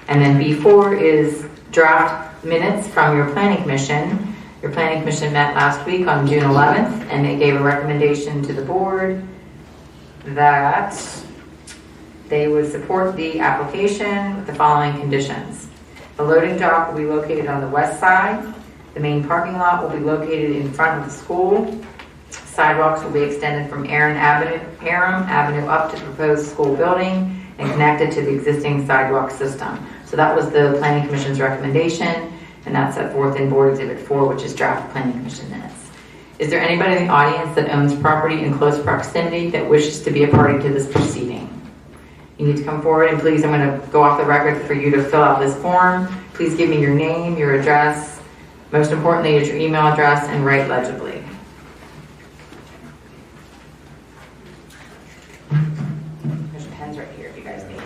And then B4 is draft minutes from your planning commission. Your planning commission met last week on June 11th, and they gave a recommendation to the board that they would support the application with the following conditions. The loading dock will be located on the west side. The main parking lot will be located in front of the school. Sidewalks will be extended from Aram Avenue up to the proposed school building and connected to the existing sidewalk system. So that was the Planning Commission's recommendation, and that's set forth in Board Exhibit 4, which is draft Planning Commission minutes. Is there anybody in the audience that owns property in close proximity that wishes to be a party to this proceeding? You need to come forward, and please, I'm going to go off the record for you to fill out this form. Please give me your name, your address, most importantly is your email address, and write legibly. There's pens right here if you guys need.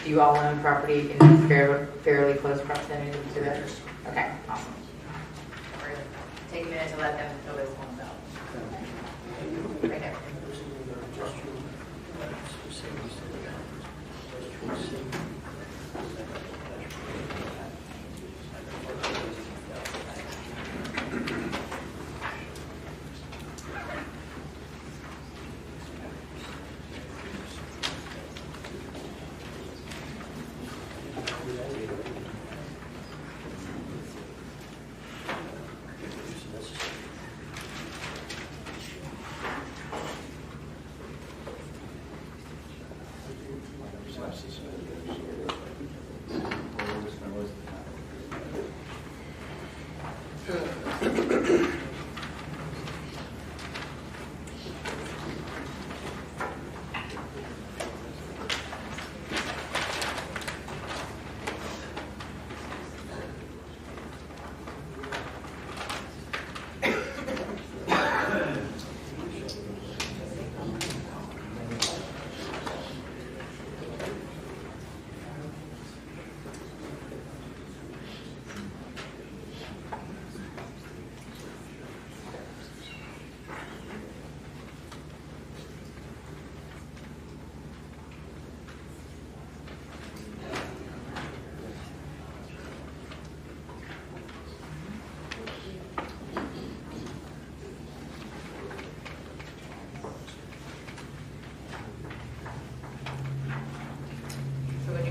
Do you all own property in fairly close proximity to this? Okay, awesome. We're going to take a minute to let them fill this one out. Right there.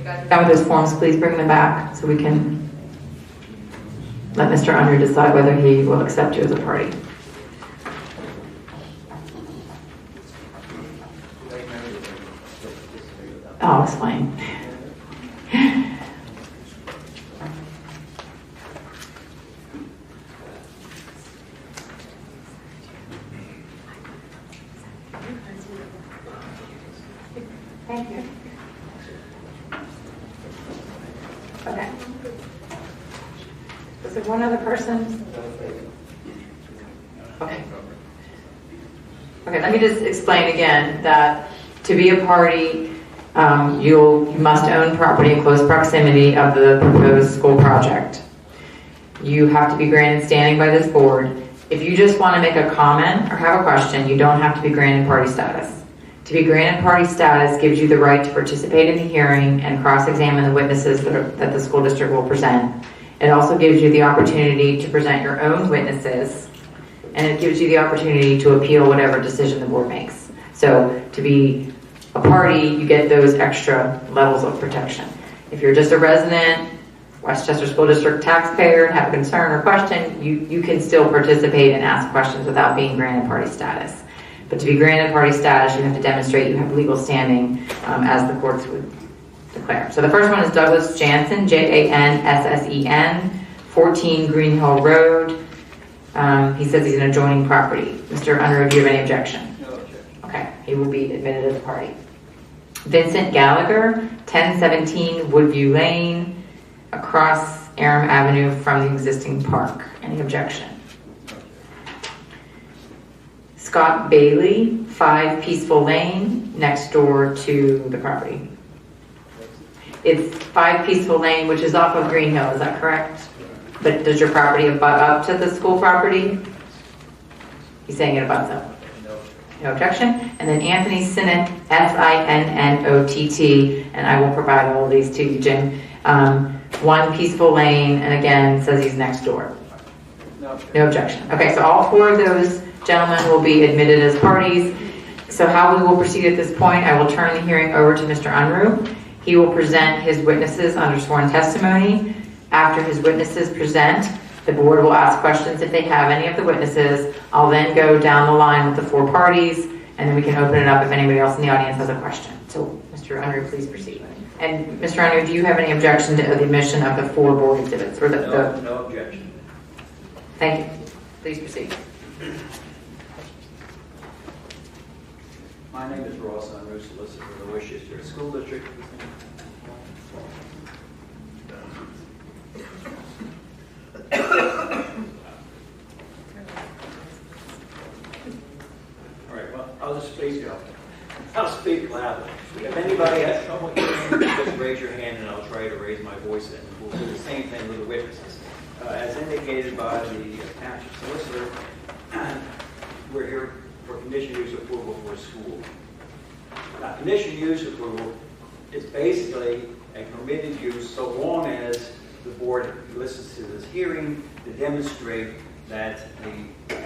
Done with those forms, please bring them back so we can let Mr. Unruh decide whether he will accept you as a party. I'll explain. Thank you. Okay. Is there one other person? Okay. Okay, let me just explain again that to be a party, you must own property in close proximity of the proposed school project. You have to be granted standing by this board. If you just want to make a comment or have a question, you don't have to be granted party status. To be granted party status gives you the right to participate in the hearing and cross-examine the witnesses that the school district will present. It also gives you the opportunity to present your own witnesses, and it gives you the opportunity to appeal whatever decision the board makes. So to be a party, you get those extra levels of protection. If you're just a resident, Westchester School District taxpayer, and have a concern or question, you can still participate and ask questions without being granted party status. But to be granted party status, you have to demonstrate you have legal standing as the courts would declare. So the first one is Douglas Jansen, Janssen, 14 Green Hill Road. He says he's an adjoining property. Mr. Unruh, do you have any objection? No objection. Okay, he will be admitted as a party. Vincent Gallagher, 1017 Woodview Lane, across Aram Avenue from the existing park. Any objection? Scott Bailey, 5 Peaceful Lane, next door to the property. It's 5 Peaceful Lane, which is off of Green Hill, is that correct? But does your property abut up to the school property? He's saying it abuts up. No objection. And then Anthony Sinnott, Sinnott, and I will provide all of these to you, Jim. 1 Peaceful Lane, and again, says he's next door. No objection. Okay, so all 4 of those gentlemen will be admitted as parties. So how we will proceed at this point, I will turn the hearing over to Mr. Unruh. He will present his witnesses under sworn testimony. After his witnesses present, the board will ask questions if they have any of the witnesses. I'll then go down the line with the 4 parties, and then we can open it up if anybody else in the audience has a question. So, Mr. Unruh, please proceed. And Mr. Unruh, do you have any objection to the admission of the 4 board exhibits? Or No objection. Thank you. Please proceed. My name is Ross Unruh, solicitor of the Westchester School District. All right, well, I'll speak loudly. If anybody has trouble hearing, just raise your hand and I'll try to raise my voice and we'll do the same thing with the witnesses. As indicated by the township solicitor, we're here for conditional use approval for a school. Now, conditional use approval is basically a permitted use so long as the board listens to this hearing to demonstrate that the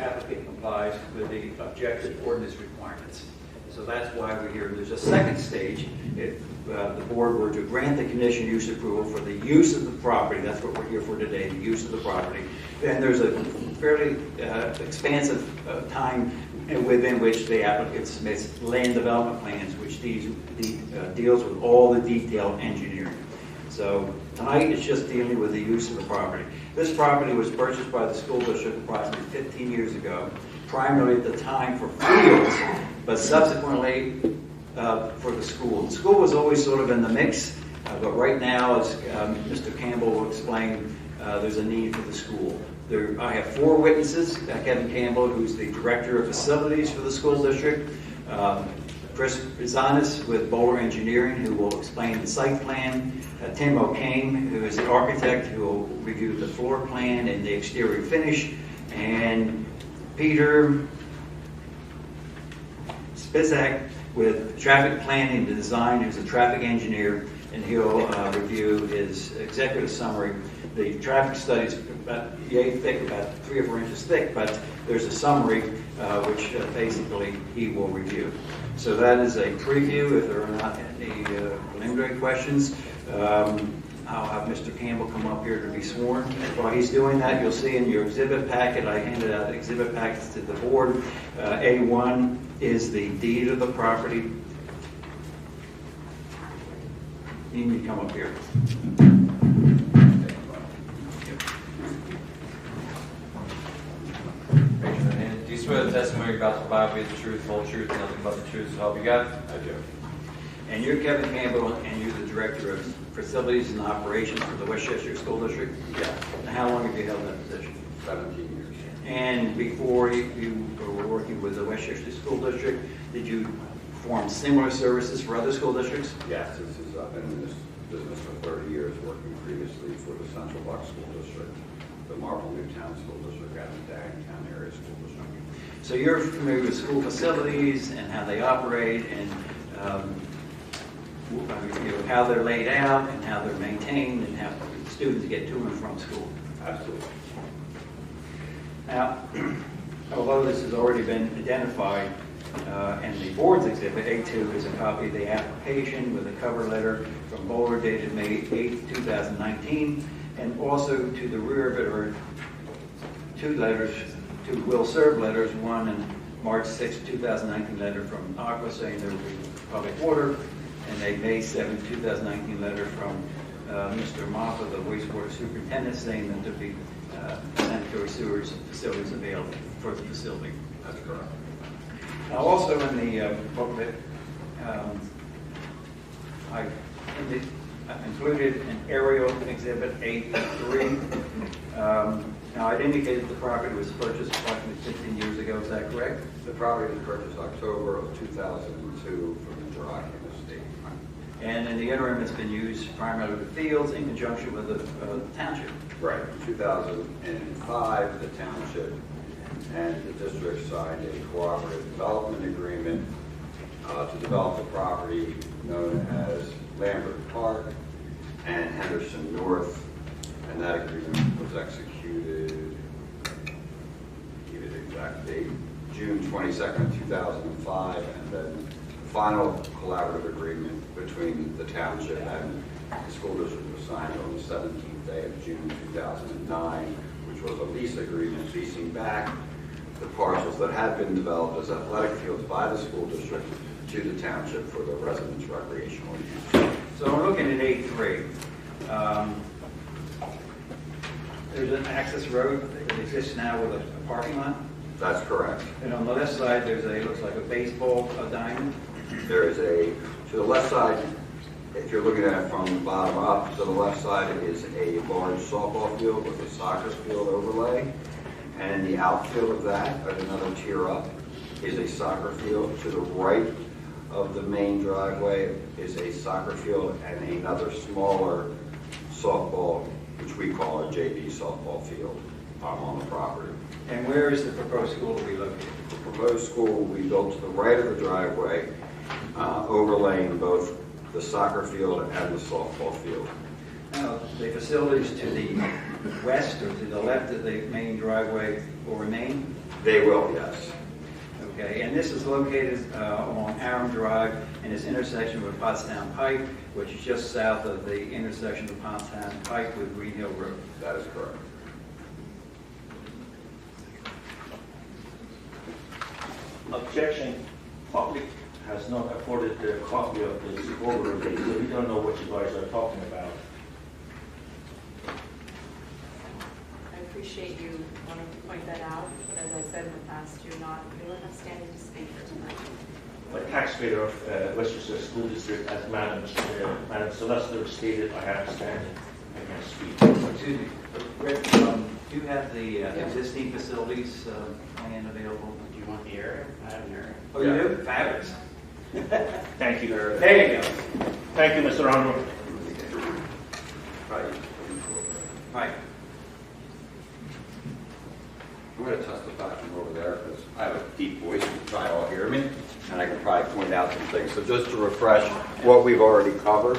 applicant complies with the objective ordinance requirements. So that's why we're here. There's a second stage. If the board were to grant the conditional use approval for the use of the property, that's what we're here for today, the use of the property, then there's a fairly expansive time within which the applicant submits land development plans, which deals with all the detailed engineering. So tonight it's just dealing with the use of the property. This property was purchased by the school district approximately 15 years ago, primarily at the time for fields, but subsequently for the school. The school was always sort of in the mix, but right now, as Mr. Campbell will explain, there's a need for the school. I have 4 witnesses, Kevin Campbell, who's the Director of Facilities for the school district, Chris Rizanis with Bowler Engineering, who will explain the site plan, Tim O'Kane, who is the architect, who will review the floor plan and the exterior finish, and Peter Spizak with traffic planning and design, who's a traffic engineer, and he'll review his executive summary. The traffic study is about yay thick, about 3 or 4 inches thick, but there's a summary which basically he will review. So that is a preview. If there are not any preliminary questions, I'll have Mr. Campbell come up here to be sworn. While he's doing that, you'll see in your exhibit packet, I handed out exhibit packets to the board. A1 is the deed of the property. You need to come up here. Raise your hand. Do you swear the testimony you're about to provide will be the truth, whole truth, and nothing but the truth, so help you God? I do. And you're Kevin Campbell, and you're the Director of Facilities and Operations for the Westchester School District? Yeah. And how long have you held that position? 17 years. And before you were working with the Westchester School District, did you perform similar services for other school districts? Yes, I've been in this business for 30 years, working previously for the Central Bucks School District, the Marple Newtown School District, and the Dagentown Area School District. So you're familiar with school facilities and how they operate and how they're laid out and how they're maintained and how students get to and from school. Absolutely. Now, although this has already been identified, and the board's exhibit A2 is a copy of the application with a cover letter from Bowler dated May 8, 2019, and also to the rear of it are two letters, two will serve letters, one in March 6, 2019 letter from Aqua saying there will be public water, and a May 7, 2019 letter from Mr. Moffa, the wastewater superintendent, saying that there'll be sanitary sewers and facilities available for the facility. That's correct. Now, also in the booklet, I included an aerial exhibit A3. Now, I'd indicated the property was purchased approximately 15 years ago. Is that correct? The property was purchased October of 2002 from the Goshen estate. And in the interim, it's been used primarily with fields in conjunction with the township. Right. In 2005, the township and the district signed a cooperative development agreement to develop the property known as Lambert Park and Henderson North, and that agreement was executed, give it the exact date, June 22nd, 2005, and then the final collaborative agreement between the township and the school district was signed on the 17th day of June 2009, which was a lease agreement leasing back the parcels that had been developed as athletic fields by the school district to the township for the residents' recreational use. So we're looking at A3. There's an access road that exists now with a parking lot. That's correct. And on the left side, there's a, looks like a baseball diamond. There is a, to the left side, if you're looking at it from the bottom up, to the left side is a large softball field with a soccer field overlay. And in the outfield of that, at another tier up, is a soccer field. To the right of the main driveway is a soccer field and another smaller softball, which we call a JV softball field on the property. And where is the proposed school to be located? The proposed school will be built to the right of the driveway, overlaying both the soccer field and the softball field. Now, the facilities to the west or to the left of the main driveway will remain? They will, yes. Okay, and this is located along Aram Drive in its intersection with Pottstown Pike, which is just south of the intersection of Pottstown Pike with Green Hill Road. That is correct. Objection. Public has not afforded the copy of this overlay, so we don't know what you guys are talking about. I appreciate you wanting to point that out, but as I said in the past, you don't have standing to speak for tonight. A taxpayer of Westchester School District, as Madam Celeste stated, I have standing. I can speak. Excuse me, Rick, do you have the existing facilities plan available? Do you want the area? I have an area. Oh, you do? Fabulous. Thank you. There you go. Thank you, Mr. Honorable. Right. Right. I'm going to testify from over there because I have a deep voice. You can try all hear me, and I can probably point out some things. So just to refresh what we've already covered.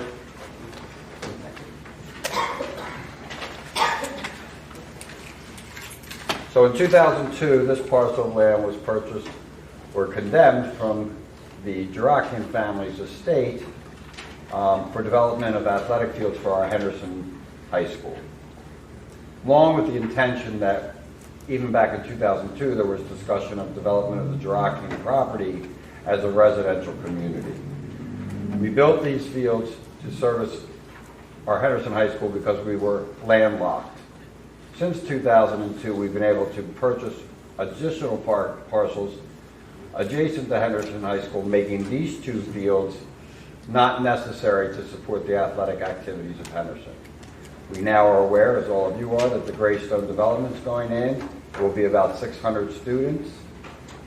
So in 2002, this parcel of land was purchased or condemned from the Jarakian family's estate, for development of athletic fields for our Henderson High School. Along with the intention that even back in 2002, there was discussion of development of the Jirakian property as a residential community. We built these fields to service our Henderson High School because we were landlocked. Since 2002, we've been able to purchase additional parcels adjacent to Henderson High School, making these two fields not necessary to support the athletic activities of Henderson. We now are aware, as all of you are, that the Greystone development is going in. It will be about 600 students,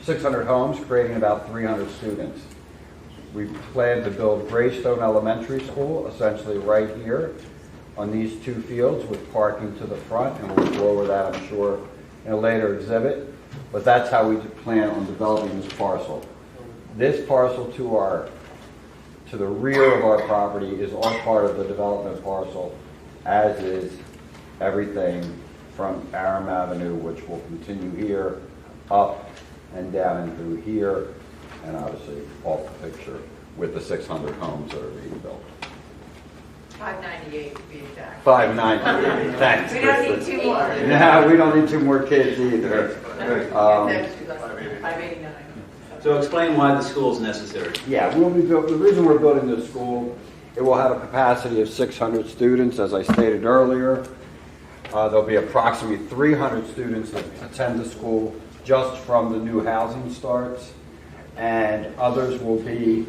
600 homes, creating about 300 students. We plan to build Greystone Elementary School, essentially right here on these two fields with parking to the front, and we'll go over that, I'm sure, in a later exhibit. But that's how we plan on developing this parcel. This parcel to the rear of our property is all part of the development parcel, as is everything from Aram Avenue, which will continue here, up and down and through here, and obviously off the picture with the 600 homes that are being built. 598 to be exact. 598, thanks. We don't need two more. No, we don't need two more kids either. 589. So explain why the school is necessary. Yeah, the reason we're building this school, it will have a capacity of 600 students, as I stated earlier. There'll be approximately 300 students that attend the school just from the new housing starts, and others will be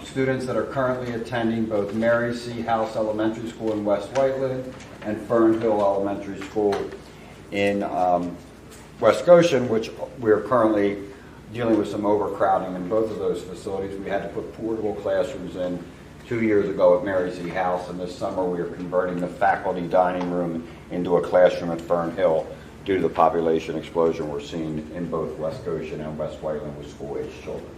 students that are currently attending both Mary C. House Elementary School in West Whiteland and Fern Hill Elementary School in West Goshen, which we're currently dealing with some overcrowding in both of those facilities. We had to put portable classrooms in 2 years ago at Mary C. House, and this summer we are converting the faculty dining room into a classroom at Fern Hill due to the population explosion we're seeing in both West Goshen and West Whiteland with school-aged children.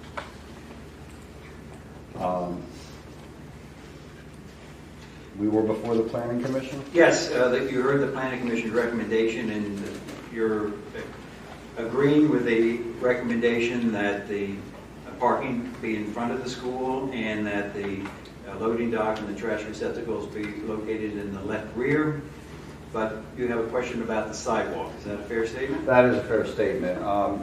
We were before the Planning Commission? Yes, you heard the Planning Commission's recommendation, and you're agreeing with the recommendation that the parking be in front of the school and that the loading dock and the trash receptacles be located in the left rear. But you have a question about the sidewalk. Is that a fair statement? That is a fair statement.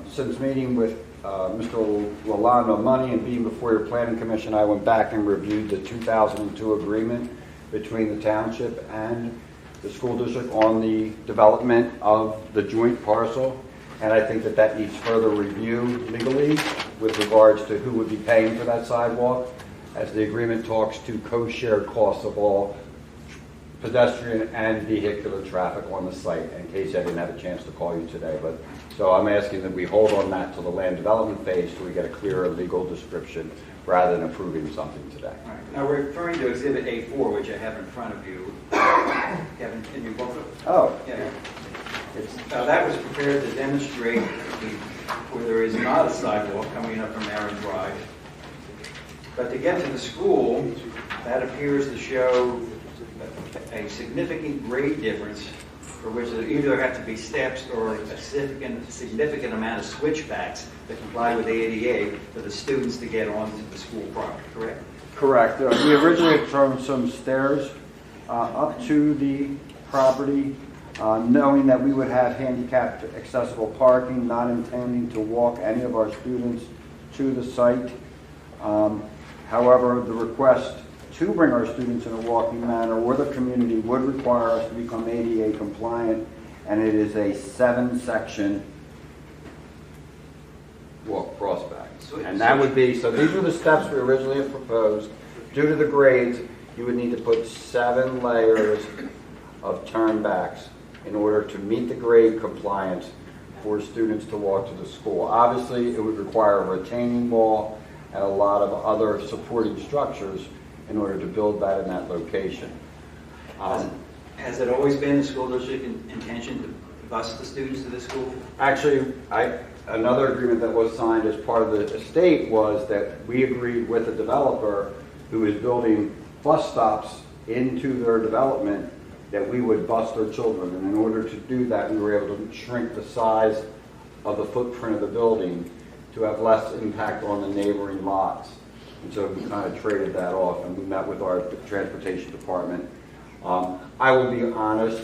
Since meeting with Mr. Lalonde Money and being before your Planning Commission, I went back and reviewed the 2002 agreement between the township and the school district on the development of the joint parcel. And I think that that needs further review legally with regards to who would be paying for that sidewalk, as the agreement talks to co-shared costs of all pedestrian and vehicular traffic on the site, in case I didn't have a chance to call you today. But so I'm asking that we hold on that till the land development phase so we get a clearer legal description rather than approving something today. All right. Now, we're referring to Exhibit A4, which I have in front of you. Kevin, can you both? Oh. Yeah. That was prepared to demonstrate where there is not a sidewalk coming up from Aaron Drive. But to get to the school, that appears to show a significant grade difference for which there either have to be steps or a significant amount of switchbacks that comply with the ADA for the students to get onto the school property, correct? Correct. We originally had thrown some stairs up to the property, knowing that we would have handicapped accessible parking, not intending to walk any of our students to the site. However, the request to bring our students in a walking manner or the community would require us to become ADA compliant, and it is a 7-section walk crossback. And that would be, so these are the steps we originally had proposed. Due to the grades, you would need to put 7 layers of turnbacks in order to meet the grade compliance for students to walk to the school. Obviously, it would require a retaining wall and a lot of other supporting structures in order to build that in that location. Has it always been the school district intention to bus the students to the school? Actually, another agreement that was signed as part of the estate was that we agreed with the developer who is building bus stops into their development that we would bus their children. And in order to do that, we were able to shrink the size of the footprint of the building to have less impact on the neighboring lots. And so we kind of traded that off, and we met with our transportation department. I will be honest,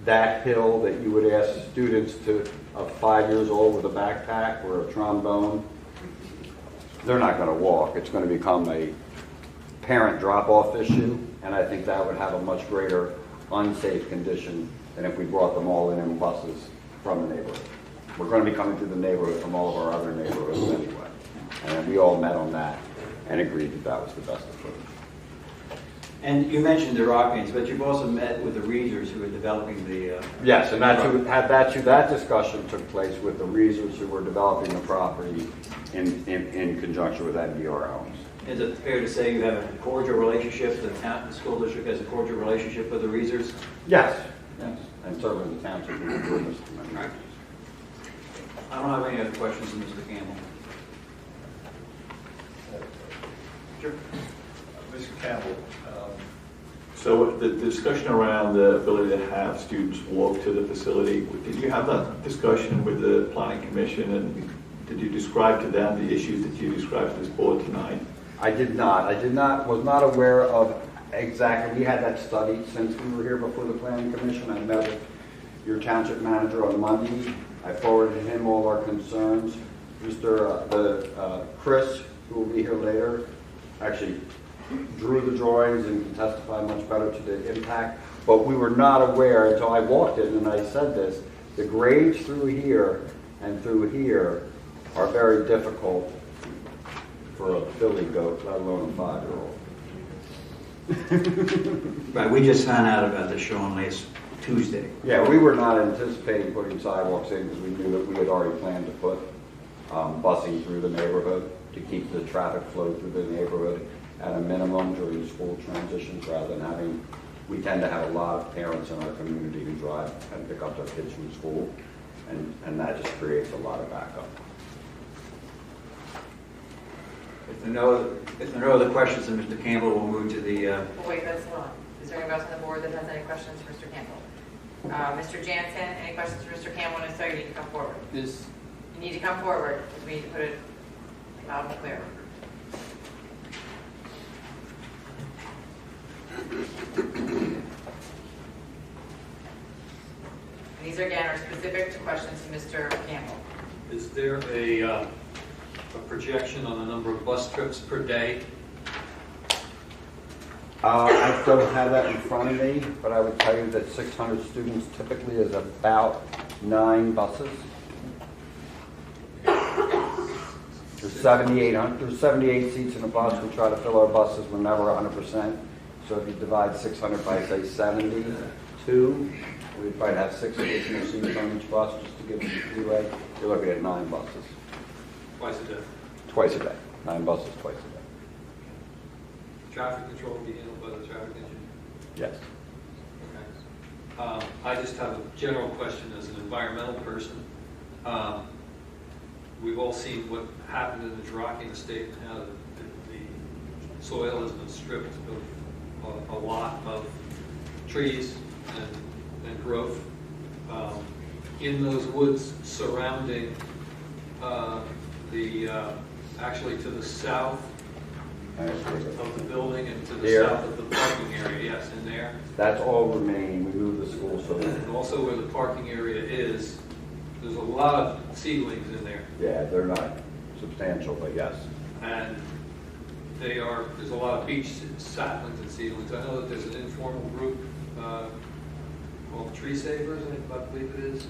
that hill that you would ask students of 5 years old with a backpack or a trombone, they're not going to walk. It's going to become a parent drop-off issue, and I think that would have a much greater unsafe condition than if we brought them all in buses from the neighborhood. We're going to be coming through the neighborhood from all of our other neighborhoods anyway. And we all met on that and agreed that that was the best approach. And you mentioned the Rockians, but you've also met with the Reasers who are developing the... Yes, and that discussion took place with the Reasers who were developing the property in conjunction with NDR Homes. Is it fair to say you have a cordial relationship, the school district has a cordial relationship with the Reasers? Yes. Yes. And certainly the township will be doing this. Right. I don't have any other questions from Mr. Campbell. Sure. Mr. Campbell, so the discussion around the ability to have students walk to the facility, did you have that discussion with the Planning Commission, and did you describe to them the issues that you described to this board tonight? I did not. Was not aware of exactly. We had that study since we were here before the Planning Commission. I met with your township manager on Monday. I forwarded him all our concerns. Chris, who will be here later, actually drew the drawings and can testify much better to the impact. But we were not aware until I walked in and I said this, the grades through here and through here are very difficult for a billy goat, let alone a 5-year-old. Right, we just found out about this, Sean, last Tuesday. Yeah, we were not anticipating putting sidewalks in because we knew that we had already planned to put busing through the neighborhood to keep the traffic flow through the neighborhood at a minimum during school transitions, rather than having, we tend to have a lot of parents in our community who drive and pick up their kids from school, and that just creates a lot of backup. If there are no other questions, then Mr. Campbell will move to the... Wait, that's not. Is there anybody else on the board that has any questions for Mr. Campbell? Mr. Jansen, any questions for Mr. Campbell? And so you need to come forward. You need to come forward because we need to put it loud and clear. And these again are specific to questions to Mr. Campbell. Is there a projection on the number of bus trips per day? I don't have that in front of me, but I would tell you that 600 students typically is about 9 buses. There's 78 seats in a bus. We try to fill our buses. We're never 100%. So if you divide 600 by, say, 72, we'd probably have 6 additional seats on each bus just to give them leeway. You're looking at 9 buses. Twice a day? Twice a day. 9 buses twice a day. Traffic control will be handled by the traffic engineer? Yes. Okay. I just have a general question as an environmental person. We've all seen what happened in the Jirakian estate and how the soil has been stripped of a lot of trees and growth. In those woods surrounding actually to the south of the building and to the south of the parking area, yes, in there. That's all remaining. We moved the school so that... And also where the parking area is, there's a lot of seedlings in there. Yeah, they're not substantial, but yes. And there's a lot of beach saplings and seedlings. I know that there's an informal group called Tree Savers, I believe it is.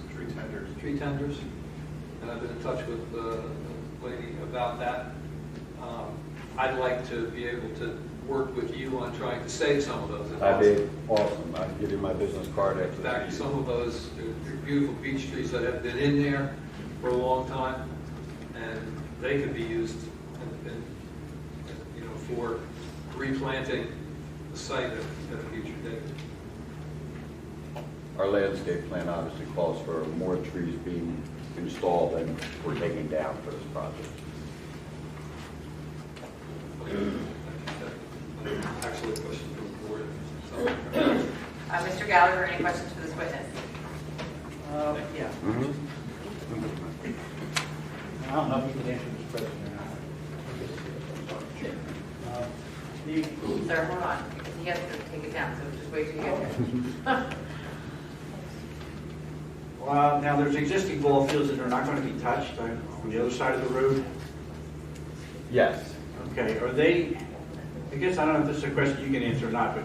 Tree Tenders. And I've been in touch with the lady about that. I'd like to be able to work with you on trying to save some of those. That'd be awesome. I'd give you my business card after In fact, some of those are beautiful beech trees that have been in there for a long time, and they could be used for replanting the site at a future date. Our landscape plan obviously calls for more trees being installed than we're taking down for this project. Actually, a question for the board. Mr. Gallagher, any questions for this witness? Yeah. I don't know if you can answer this question or not. Sir, hold on. He has to take it down, so just wait till you get there. Well, now there's existing ball fields that are not going to be touched on the other side of the road. Yes. Okay, are they, I guess, I don't know if this is a question you can answer or not, but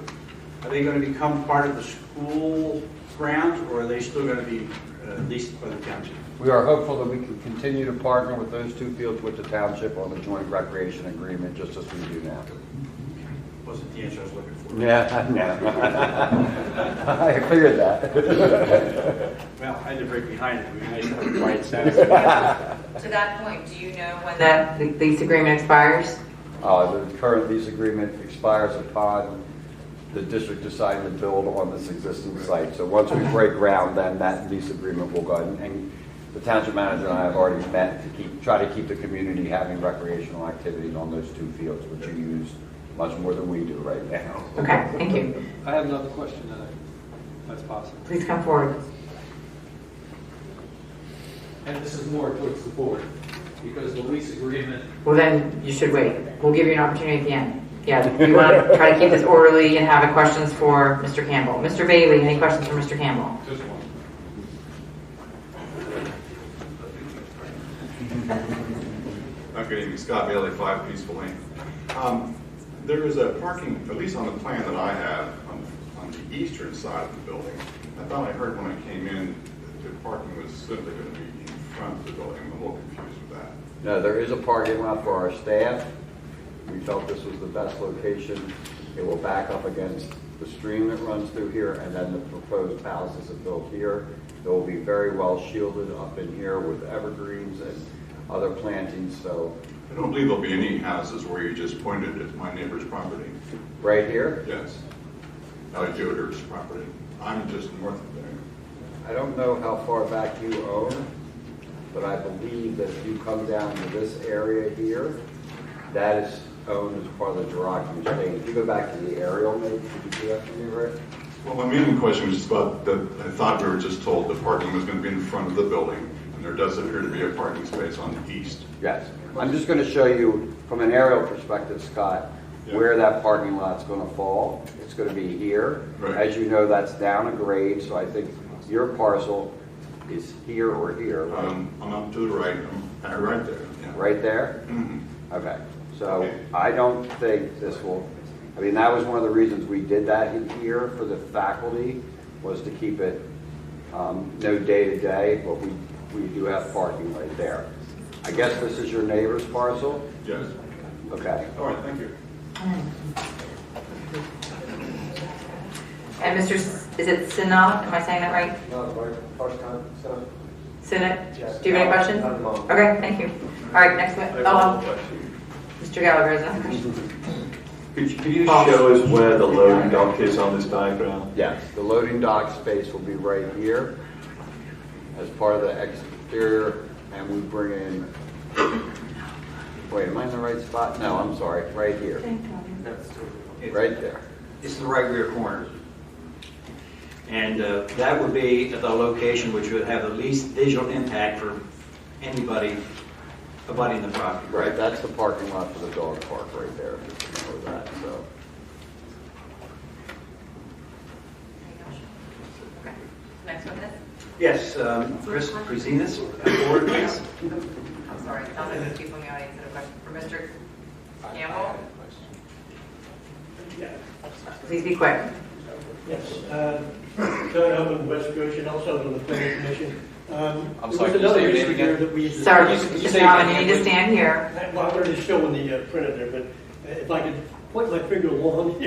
are they going to become part of the school grounds, or are they still going to be leased by the township? We are hopeful that we can continue to partner with those two fields with the township on the joint recreation agreement, just as we do now. Wasn't the answer I was looking for. Yeah, no. I figured that. Well, I live right behind it. It would be nice to have a quiet sense. To that point, do you know when that lease agreement expires? The current lease agreement expires upon the district deciding to build on this existing site. So once we break ground, then that lease agreement will go ahead. And the township manager and I have already met to try to keep the community having recreational activities on those two fields, which are used much more than we do right now. Okay, thank you. I have another question that's possible. Please come forward. And this is more towards the board, because the lease agreement. Well, then you should wait. We'll give you an opportunity at the end. Yeah, we want to try to keep this orderly and have questions for Mr. Campbell. Mr. Bailey, any questions for Mr. Campbell? Just one. Good evening, Scott Bailey, 5 Peaceful Lane. There is a parking, at least on the plan that I have, on the eastern side of the building. I thought I heard when I came in that the parking was simply going to be in front of the building. I'm a little confused with that. No, there is a parking lot for our staff. We felt this was the best location. It will back up against the stream that runs through here, and then the proposed houses are built here. They will be very well shielded up in here with evergreens and other plantings. So I don't believe there'll be any houses where you just pointed at my neighbor's property. Right here? Yes. Yoder's property. I'm just north of there. I don't know how far back you own, but I believe that if you come down to this area here, that is owned as part of the Jirachi estate. If you go back to the aerial, maybe, could you do that for me, Rick? Well, my main question was just about that. I thought we were just told the parking was going to be in front of the building, and there does appear to be a parking space on the east. Yes. I'm just going to show you from an aerial perspective, Scott, where that parking lot's going to fall. It's going to be here. Right. As you know, that's down a grade, so I think your parcel is here or here. Right? I'm up to the right. I'm right there. Yeah. Right there? Mm-hmm. Okay. So I don't think this will, I mean, that was one of the reasons we did that in here for the faculty, was to keep it no day-to-day, but we do have parking right there. I guess this is your neighbor's parcel? Yes. Okay. All right, thank you. And Mr. Is it Sinat? Am I saying that right? No, first time, so. Sinat? Yes. Do you have any questions? Not at the moment. Okay, thank you. All right, next one. Mr. Gallagher has another question. Could you show us where the loading dock is on this diagram? Yes, the loading dock space will be right here as part of the exterior, and we bring in, wait, am I in the right spot? No, I'm sorry, right here. Right there. It's the right rear corner. And that would be at the location which would have the least visual impact for anybody abutting the property. Right, that's the parking lot for the dog park right there, if you know that, so. Next witness. Yes, Chris Prezinas, forward, please. I'm sorry, it sounds like there's people in the audience that have a question. For Mr. Campbell? Please be quick. Yes. John Hellman, West Goshen, also on the planning commission. I'm sorry, can you say your name again? Sorry, Mr. Hellman, you need to stand here. Well, I'm going to show in the printer there, but if I could point my finger along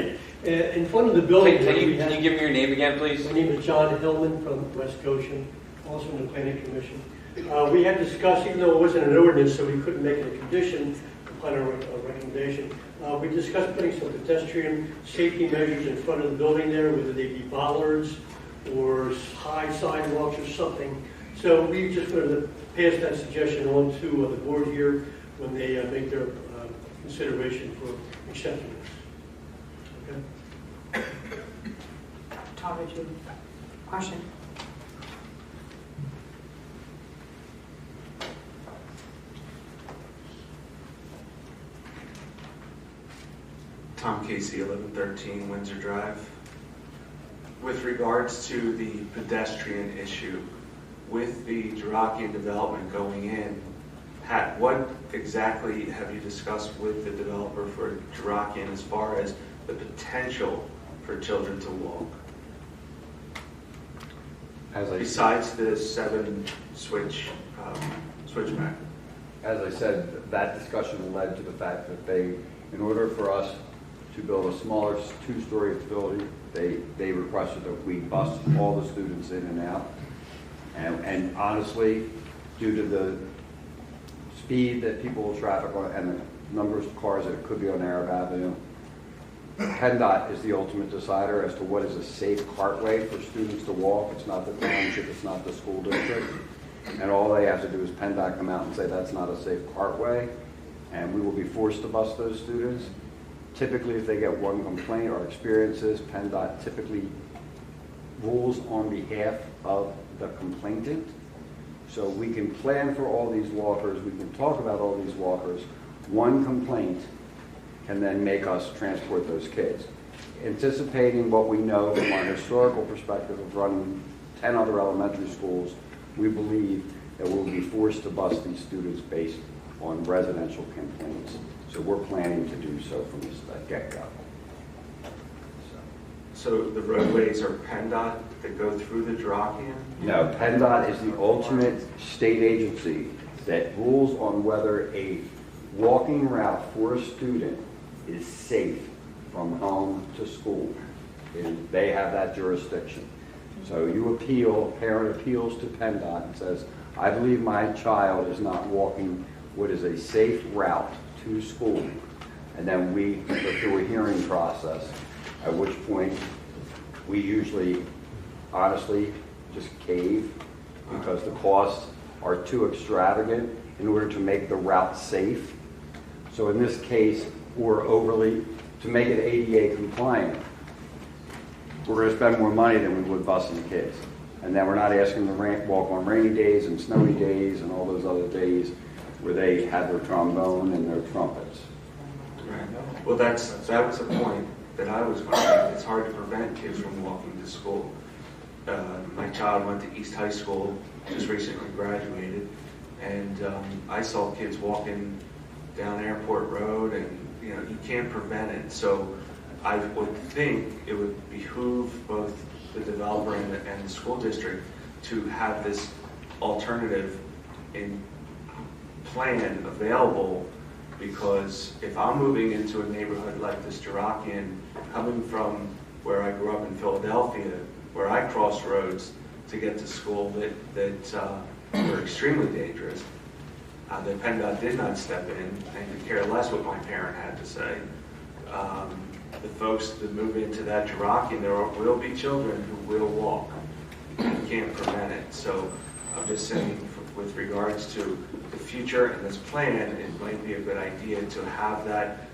in front of the building. Can you give me your name again, please? My name is John Hellman from West Goshen, also in the planning commission. We had discussed, even though it wasn't an ordinance, so we couldn't make it a condition upon our recommendation. We discussed putting some pedestrian safety measures in front of the building there, whether they be bollards or high sidewalks or something. So we just wanted to pass that suggestion on to the board here when they make their consideration for accepting this. Okay? Tom, did you question? Tom Casey, 1113 Windsor Drive. With regards to the pedestrian issue, with the Jirakian development going in, what exactly have you discussed with the developer for Jirakian as far as the potential for children to walk? Besides the 7 switchback. As I said, that discussion led to the fact that in order for us to build a smaller 2-story facility, they requested that we bus all the students in and out. And honestly, due to the speed that people will traffic on and the number of cars that could be on Arab Avenue, Penndot is the ultimate decider as to what is a safe cartway for students to walk. It's not the township, it's not the school district. And all they have to do is Penndot come out and say that's not a safe cartway, and we will be forced to bus those students. Typically, if they get one complaint or experiences, Penndot typically rules on behalf of the complainant. So we can plan for all these walkers, we can talk about all these walkers. One complaint can then make us transport those kids. Anticipating what we know from our historical perspective of running 10 other elementary schools, we believe that we'll be forced to bus these students based on residential complaints. So we're planning to do so from the get-go. So the roadways are Penndot that go through the Jirakian? No, Penndot is the ultimate state agency that rules on whether a walking route for a student is safe from home to school. They have that jurisdiction. So you appeal, a parent appeals to Penndot and says, I believe my child is not walking what is a safe route to school. And then we go through a hearing process, at which point we usually, honestly, just cave because the costs are too extravagant in order to make the route safe. So in this case, we're overly, to make it ADA compliant, we're going to spend more money than we would busing the kids. And then we're not asking them to walk on rainy days and snowy days and all those other days where they have their trombone and their trumpets. Right. Well, that was the point that I was wondering. It's hard to prevent kids from walking to school. My child went to East High School, just recently graduated, and I saw kids walking down Airport Road, and you can't prevent it. So I would think it would behoove both the developer and the school district to have this alternative in plan available, because if I'm moving into a neighborhood like this Jirakian, coming from where I grew up in Philadelphia, where I cross roads to get to school that were extremely dangerous, that Penndot did not step in and could care less what my parent had to say. The folks that move into that Jirakian, there will be children who will walk. You can't prevent it. So I'm just saying, with regards to the future and this plan, it might be a good idea to have that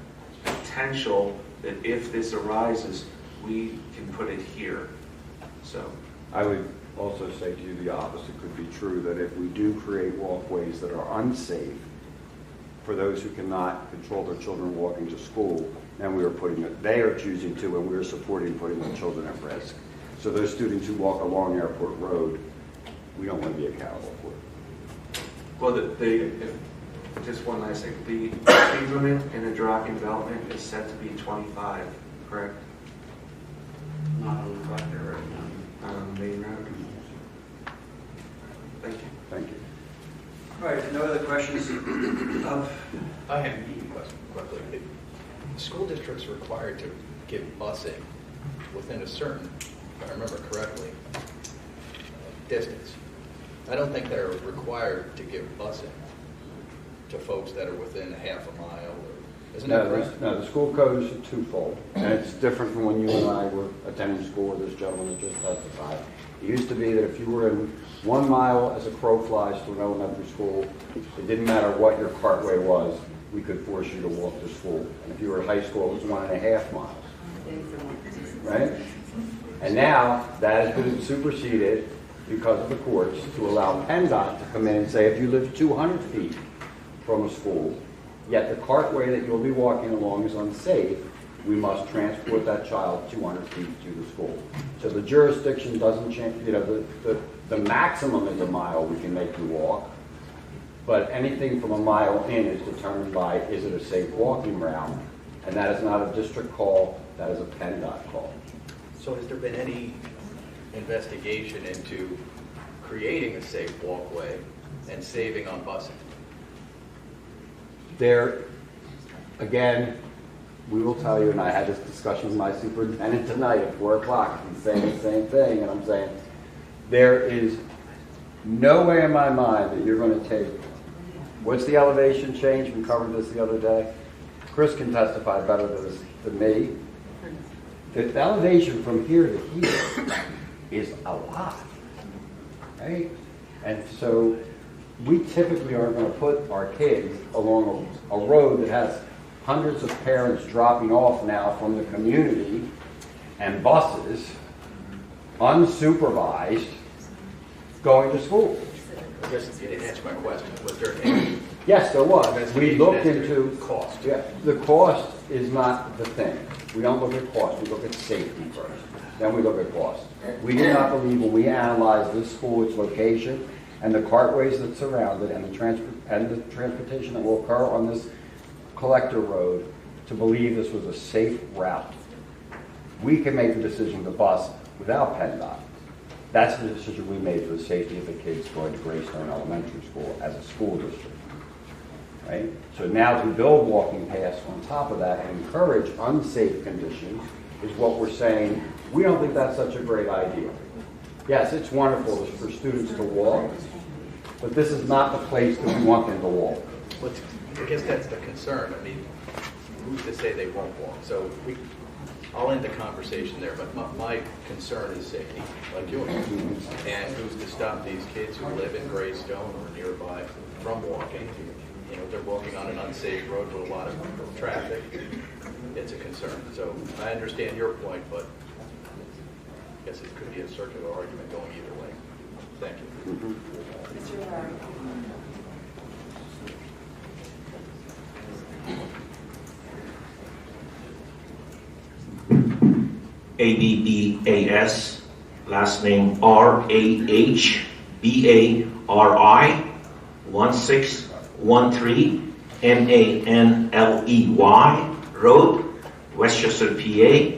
potential that if this arises, we can put it here. So I would also say to you the opposite could be true, that if we do create walkways that are unsafe for those who cannot control their children walking to school, then they are choosing to, and we are supporting putting their children at risk. So those students who walk along Airport Road, we don't want to be accountable for. Well, just one last thing. The speed limit in the Jirakian development is set to be 25, correct? Not on the collector right now. Not on the main road. Thank you. Thank you. All right, no other questions? I have a question quickly. The school district's required to give busing within a certain, if I remember correctly, distance. I don't think they're required to give busing to folks that are within a half a mile. Isn't that correct? No, the school code is twofold, and it's different from when you and I were attending school with this gentleman that just testified. It used to be that if you were in 1 mile as a crow flies to an elementary school, it didn't matter what your cartway was, we could force you to walk to school. And if you were in high school, it was 1.5 miles. Right? And now that has been superseded because of the courts to allow Penndot to come in and say if you live 200 feet from a school, yet the cartway that you'll be walking along is unsafe, we must transport that child 200 feet to the school. So the jurisdiction doesn't change, you know, the maximum is a mile we can make you walk, but anything from a mile in is determined by, is it a safe walking route? And that is not a district call, that is a Penndot call. So has there been any investigation into creating a safe walkway and saving on busing? There, again, we will tell you, and I had this discussion with my superintendent tonight at 4 o'clock, he's saying the same thing, and I'm saying, there is no way in my mind that you're going to take, what's the elevation change? We covered this the other day. Chris can testify better than me. The elevation from here to here is a lot, right? And so we typically are going to put our kids along a road that has hundreds of parents dropping off now from the community and buses, unsupervised, going to school. I guess you didn't answer my question. Was there any? Yes, there was. We looked into cost. Yeah, the cost is not the thing. We don't look at cost. We look at safety first. Then we look at cost. We did not believe when we analyzed this school, its location, and the cartways that surround it, and the transportation that will occur on this collector road, to believe this was a safe route. We can make the decision to bus without Penndot. That's the decision we made for the safety of the kids going to Greystone Elementary School as a school district. Right? So now to build walking paths on top of that and encourage unsafe conditions is what we're saying. We don't think that's such a great idea. Yes, it's wonderful for students to walk, but this is not the place that we want them to walk. I guess that's the concern. I mean, who's to say they won't walk? So I'll end the conversation there, but my concern is safety, like yours. And who's to stop these kids who live in Greystone or nearby from walking? You know, they're walking on an unsafe road with a lot of traffic. It's a concern. So I understand your point, but I guess it could be a circular argument going either way. Thank you. Mr. Larry. ABBAS, last name RAHBARI, 1613 MANLEY Road, Westchester, PA,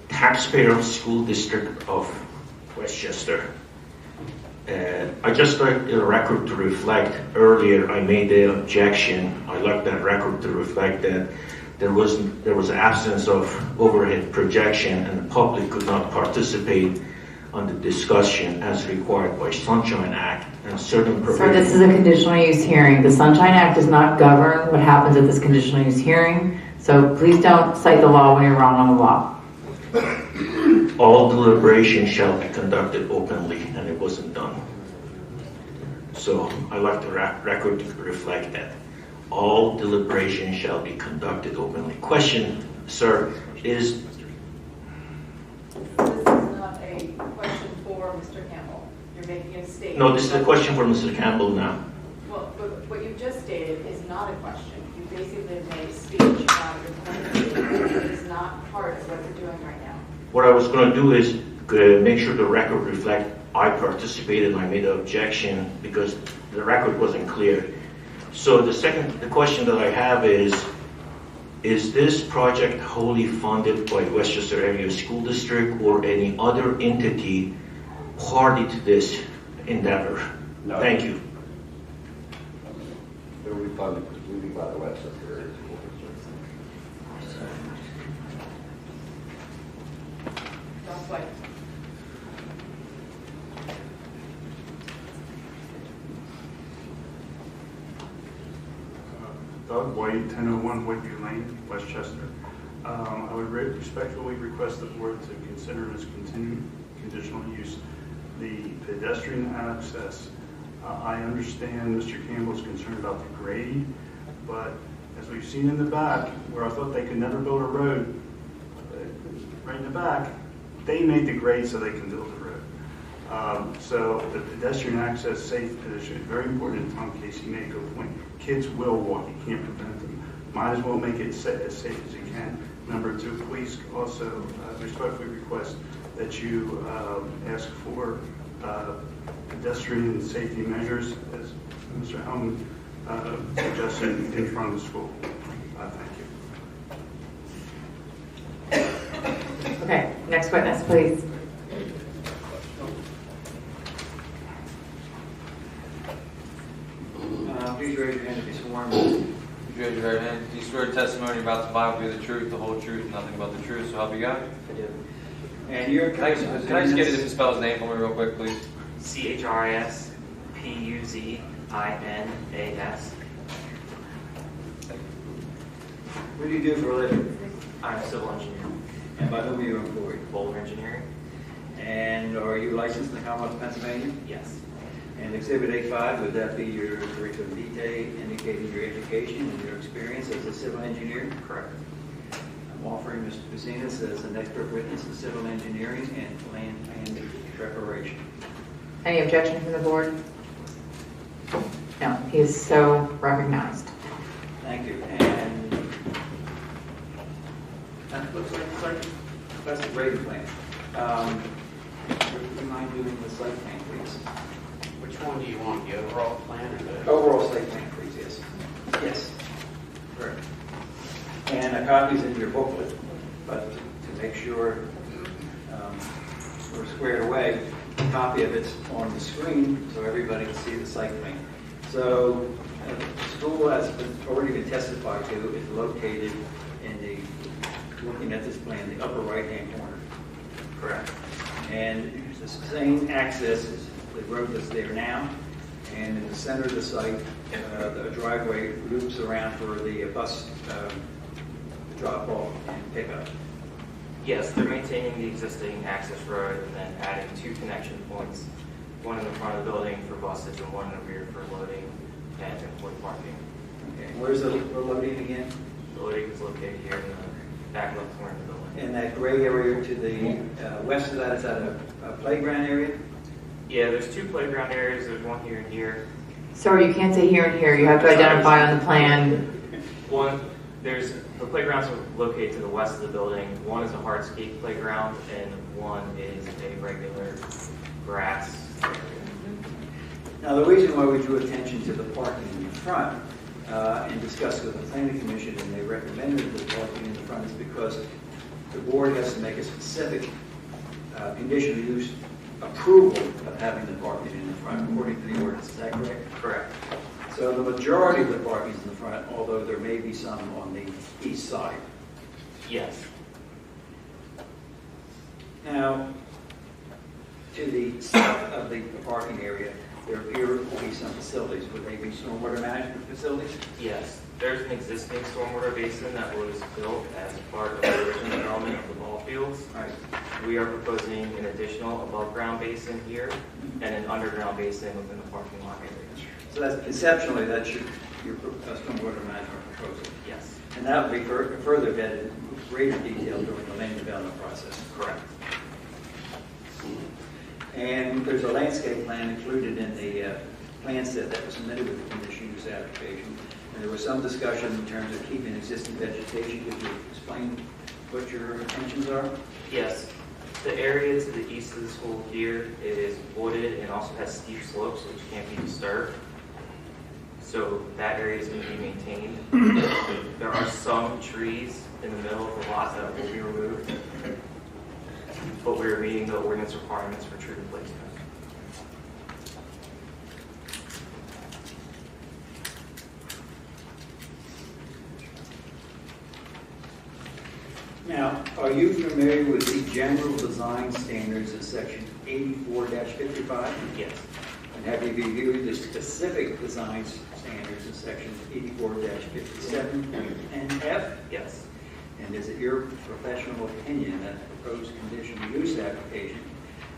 taxpayer school district of Westchester. I just like the record to reflect, earlier I made the objection. I like that record to reflect that there was absence of overhead projection and the public could not participate on the discussion as required by Sunshine Act and certain provisions. Sir, this is a conditional use hearing. The Sunshine Act does not govern what happens at this conditional use hearing, so please don't cite the law when you're wrong on the law. All deliberation shall be conducted openly, and it wasn't done. So I like the record to reflect that. All deliberation shall be conducted openly. Question, sir, is... This is not a question for Mr. Campbell. You're making a statement. No, this is a question for Mr. Campbell now. Well, but what you just stated is not a question. You basically made a speech about your point of view. It is not part of what you're doing right now. What I was going to do is make sure the record reflect I participated and I made an objection because the record wasn't clear. So the question that I have is this project wholly funded by Westchester Area School District or any other entity party to this endeavor? No. Thank you. It will be funded completely by the Westchester Area School District. That's why. Doug White, 1001 Woodview Lane, Westchester. I would respectfully request the board to consider as conditional use the pedestrian access. I understand Mr. Campbell's concerned about the grade, but as we've seen in the back, where I thought they could never build a road, right in the back, they made the grade so they can build the road. So the pedestrian access safe position is very important. Tom Casey made a good point. Kids will walk, you can't prevent them. might as well make it as safe as you can. Number two, please also respectfully request that you ask for pedestrian safety measures, as Mr. Hellman suggested, in front of the school. Thank you. Okay, next witness, please. Please raise your hand if you're sworn. Raise your right hand. Do you swear testimony about the Bible be the truth, the whole truth, nothing but the truth, so help you God? I do. And you're... Can I just get it if you spell his name for me real quick, please? CHRISPUZINAS. What do you do for a living? I'm a civil engineer. And by whom are you employed? Boulder Engineering. And are you licensed in the Commonwealth of Pennsylvania? Yes. And Exhibit A5, would that be your curriculum vitae indicating your education and your experience as a civil engineer? Correct. I'm offering Mr. Puzinas as an expert witness in civil engineering and land preparation. Any objection from the board? No, he is so recognized. Thank you. And that looks like the site. That's the grading plan. Would you mind doing the site plan, please? Which one do you want, the overall plan or the? Overall site plan, please, yes. Yes. Correct. And a copy's in your booklet, but to make sure we're squared away, a copy of it's on the screen so everybody can see the site plan. So the school has already been testified to is located in the, looking at this plan, the upper right-hand corner. Correct. And the same access is the road that's there now, and in the center of the site, the driveway loops around for the bus drop-off and pickup. Yes, they're maintaining the existing access road and then adding 2 connection points, one in the front of the building for buses and one in the rear for loading and employee parking. Okay. Where's the loading again? The loading is located here in the back left corner of the building. And that gray area to the west of that, is that a playground area? Yeah, there's 2 playground areas. There's one here and here. Sorry, you can't say here and here. You have to identify on the plan. The playgrounds are located to the west of the building. One is a hardscape playground, and one is a regular grass area. Now, the reason why we drew attention to the parking in the front and discussed with the planning commission, and they recommended the parking in the front, is because the board has to make a specific conditional use approval of having the parking in the front, according to the ordinance. Is that correct? Correct. So the majority of the parking is in the front, although there may be some on the east side. Yes. Now, to the south of the parking area, there appear to be some facilities. Would they be stormwater management facilities? Yes. There's an existing stormwater basin that was built as part of the original development of the ball fields. Right. We are proposing an additional above-ground basin here and an underground basin within the parking lot area. So that's conceptually, that's your stormwater management proposal. Yes. And that will be further vetted in greater detail during the land development process. Correct. And there's a landscape plan included in the plan set that was submitted with the conditional use application. And there was some discussion in terms of keeping existing vegetation. Could you explain what your intentions are? Yes. The area to the east of the school here is wooded and also has steep slopes which can't be disturbed. So that area is going to be maintained. There are some trees in the middle of the lot that will be removed, but we are meeting the ordinance requirements for tree replacement. Now, are you familiar with the general design standards in section 84-55? Yes. And have you reviewed the specific design standards in section 84-57 Yes. And is it your professional opinion that the proposed conditional use application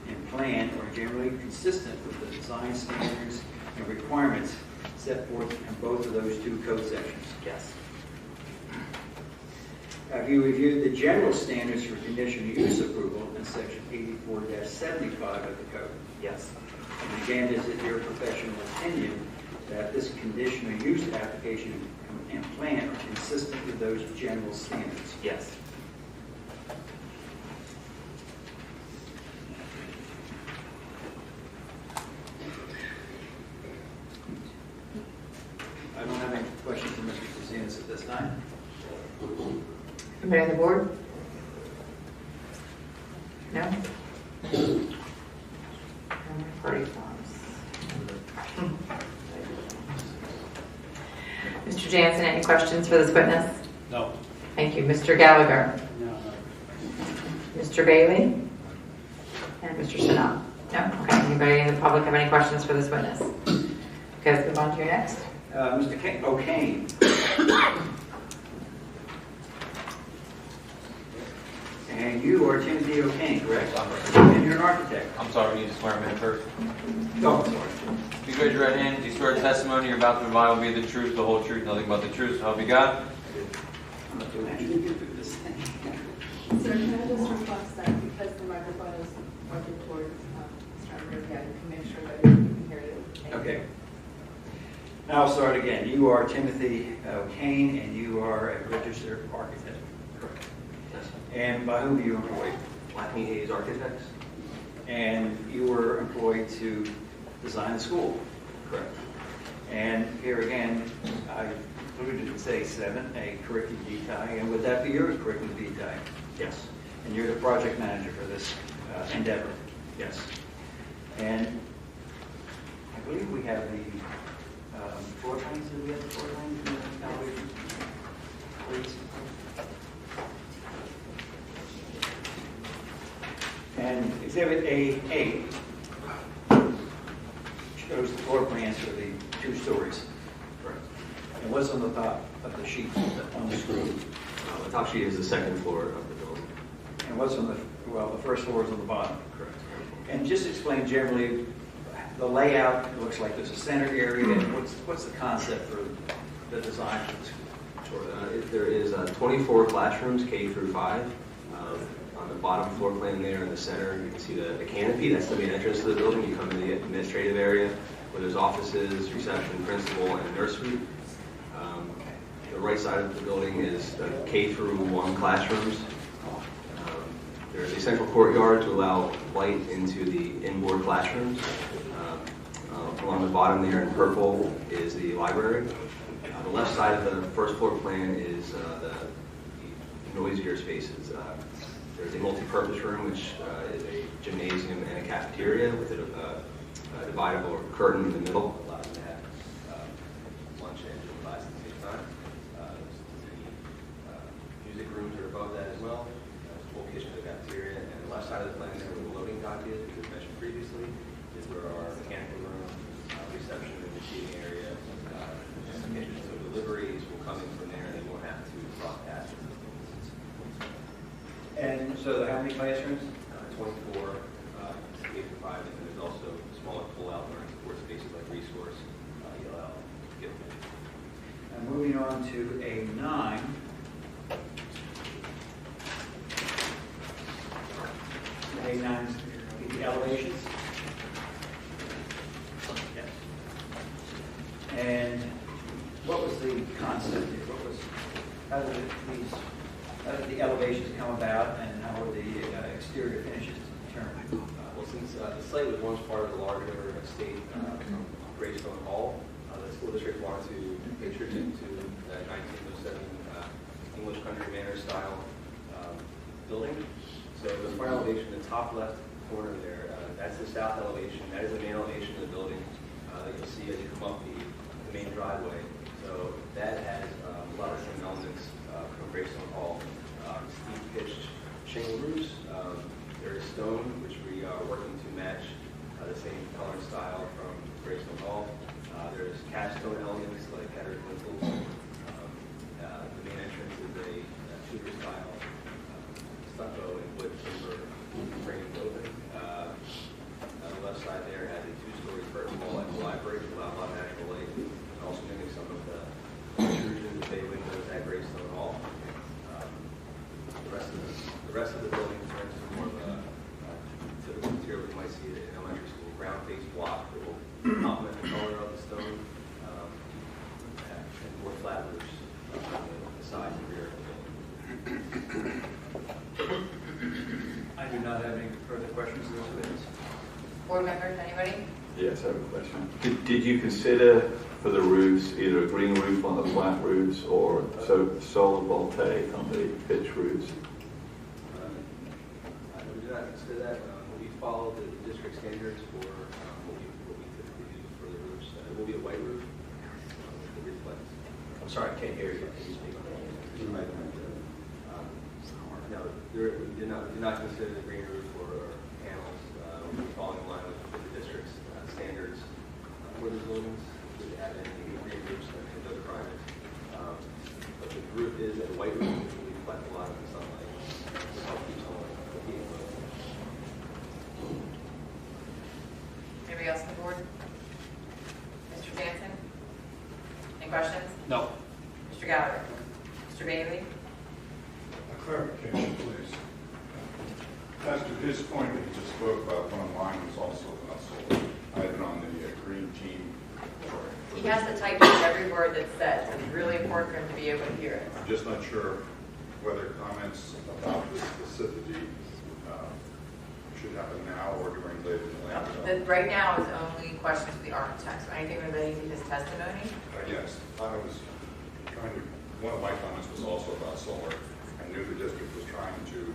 and plan are generally consistent with the design standards and requirements set forth in both of those 2 code sections? Yes. Have you reviewed the general standards for conditional use approval in section 84-75 of the code? Yes. And again, is it your professional opinion that this conditional use application and plan are consistent with those general standards. Yes. I don't have any questions for Mr. Kazinas at this time. Anybody on the board? No? Party forms. Mr. Jansen, any questions for this witness? No. Thank you. Mr. Gallagher? No. Mr. Bailey? And Mr. Chanel? No? Okay. Anybody in the public have any questions for this witness? Okay, let's move on to your next. Mr. O'Kane. And you are Timothy O'Kane, correct? And you're an architect. I'm sorry, we need to swear him in first. No, sorry. Please raise your right hand. Do you swear the testimony you're about to provide will be the truth, the whole truth, nothing but the truth, so help you God? I'm not doing anything to do this thing. Sir, can I just request that because the microphone is working towards Mr. Emery, yeah, you can make sure that everyone can hear you. Thank you. Okay. Now I'll start again. You are Timothy O'Kane, and you are a registered architect. Correct. Yes. And by whom are you employed? Lackney Hayes Architects. And you were employed to design the school. Correct. And here again, I alluded to say 7, a curriculum vitae, and would that be your curriculum vitae? Yes. And you're the project manager for this endeavor. Yes. And I believe we have the floor plans. Do we have the floor plans in the elevation? Please. And Exhibit A shows the floor plans for the 2 stories. Correct. And what's on the top of the sheet on the screen? The top sheet is the second floor of the building. And what's on the, well, the first floor is on the bottom. Correct. And just explain generally the layout. It looks like there's a center area. And what's the concept for the design for the school? Sure. There is 24 classrooms, K through 5. On the bottom floor plan there in the center, you can see the canopy. That's the main entrance to the building. You come to the administrative area where there's offices, reception, principal, and nursery. The right side of the building is the K through 1 classrooms. There's a central courtyard to allow light into the inboard classrooms. Along the bottom there in purple is the library. The left side of the first floor plan is the noisier spaces. There's a multi-purpose room, which is a gymnasium and a cafeteria with a dividable curtain in the middle. Allows you to have lunch and gym class at the same time. The music rooms are above that as well. There's a full kitchen and cafeteria. And the left side of the plan there where the loading dock is, which was mentioned previously, is where our mechanical room, reception and receiving area, kitchen. So deliveries will come in from there and they won't have to cross paths. And so how many classrooms? 24, K through 5, and then there's also smaller pull-out learning support spaces like resource, ELL, gift. And moving on to A9. A9 is the elevations. Yes. And what was the concept here? How did the elevations come about, and how were the exterior finishes determined? Well, since the site was once part of the larger estate Greystone Hall, the school district wanted to pay tribute to that 1907 English country manor style building. So the front elevation, the top left corner there, that's the south elevation. That is the main elevation of the building that you'll see as you come up the main driveway. So that has a lot of same elements from Greystone Hall. Steep pitched shingle roofs. There is stone, which we are working to match the same color and style from Greystone Hall. There's cast stone elements like header lintels. The main entrance is a Tudor style stucco and wood timber framed open. On the left side there has a 2-story curtain wall at the library to allow a lot of natural light, and also mimic some of the intrusion of the bay windows at Greystone Hall. The rest of the building turns to more of a typical material we might see in elementary school, ground face block that will complement the color of the stone. I do not have any further questions of this witness. Board members, anybody? Yes, I have a question. Did you consider for the roofs either a green roof on the flat roofs or solar voltaic on the pitch roofs? We do not consider that. We follow the district standards for what we typically use for the roofs. It will be a white roof with the reflex. I'm sorry, I can't hear you. Can you speak on that? No, we do not consider the green roof or panels. We fall in line with the district's standards for the buildings. We have any green roofs that meet those requirements. But the roof is a white roof, which will reflect a lot of the sunlight. To help keep sunlight from heating. Anybody else on the board? Mr. Jansen? Any questions? No. Mr. Gallagher? Mr. Bailey? A clarification, please. As to his point that he just spoke about, one line was also about solar. I've been on the green team. He has to type in every word that's said, so it's really important for him to be able to hear it. I'm just not sure whether comments about this specificity should happen now or during later in the Right now is only questions of the architect, so anything relating to his testimony? Yes, I was trying to, one of my comments was also about solar. I knew the district was trying to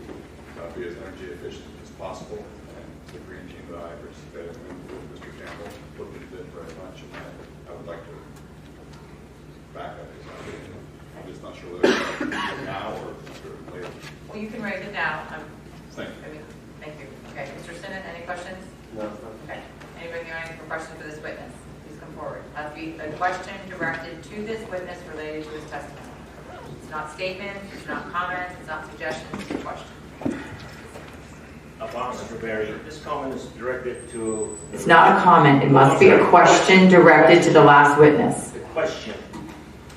be as energy efficient as possible, and the green team that I participated in with Mr. Campbell looked into it very much, and I would like to back up his opinion. I'm just not sure whether it's now or later. Well, you can write it down. Thank you. Thank you. Okay, Mr. Sinnott, any questions? No. Okay. Anybody have any questions for this witness? Please come forward. Has to be a question directed to this witness related to his testimony. It's not statements, it's not comments, it's not suggestions, it's a question. Mr. Berry, this comment is directed to... It's not a comment. It must be a question directed to the last witness. The question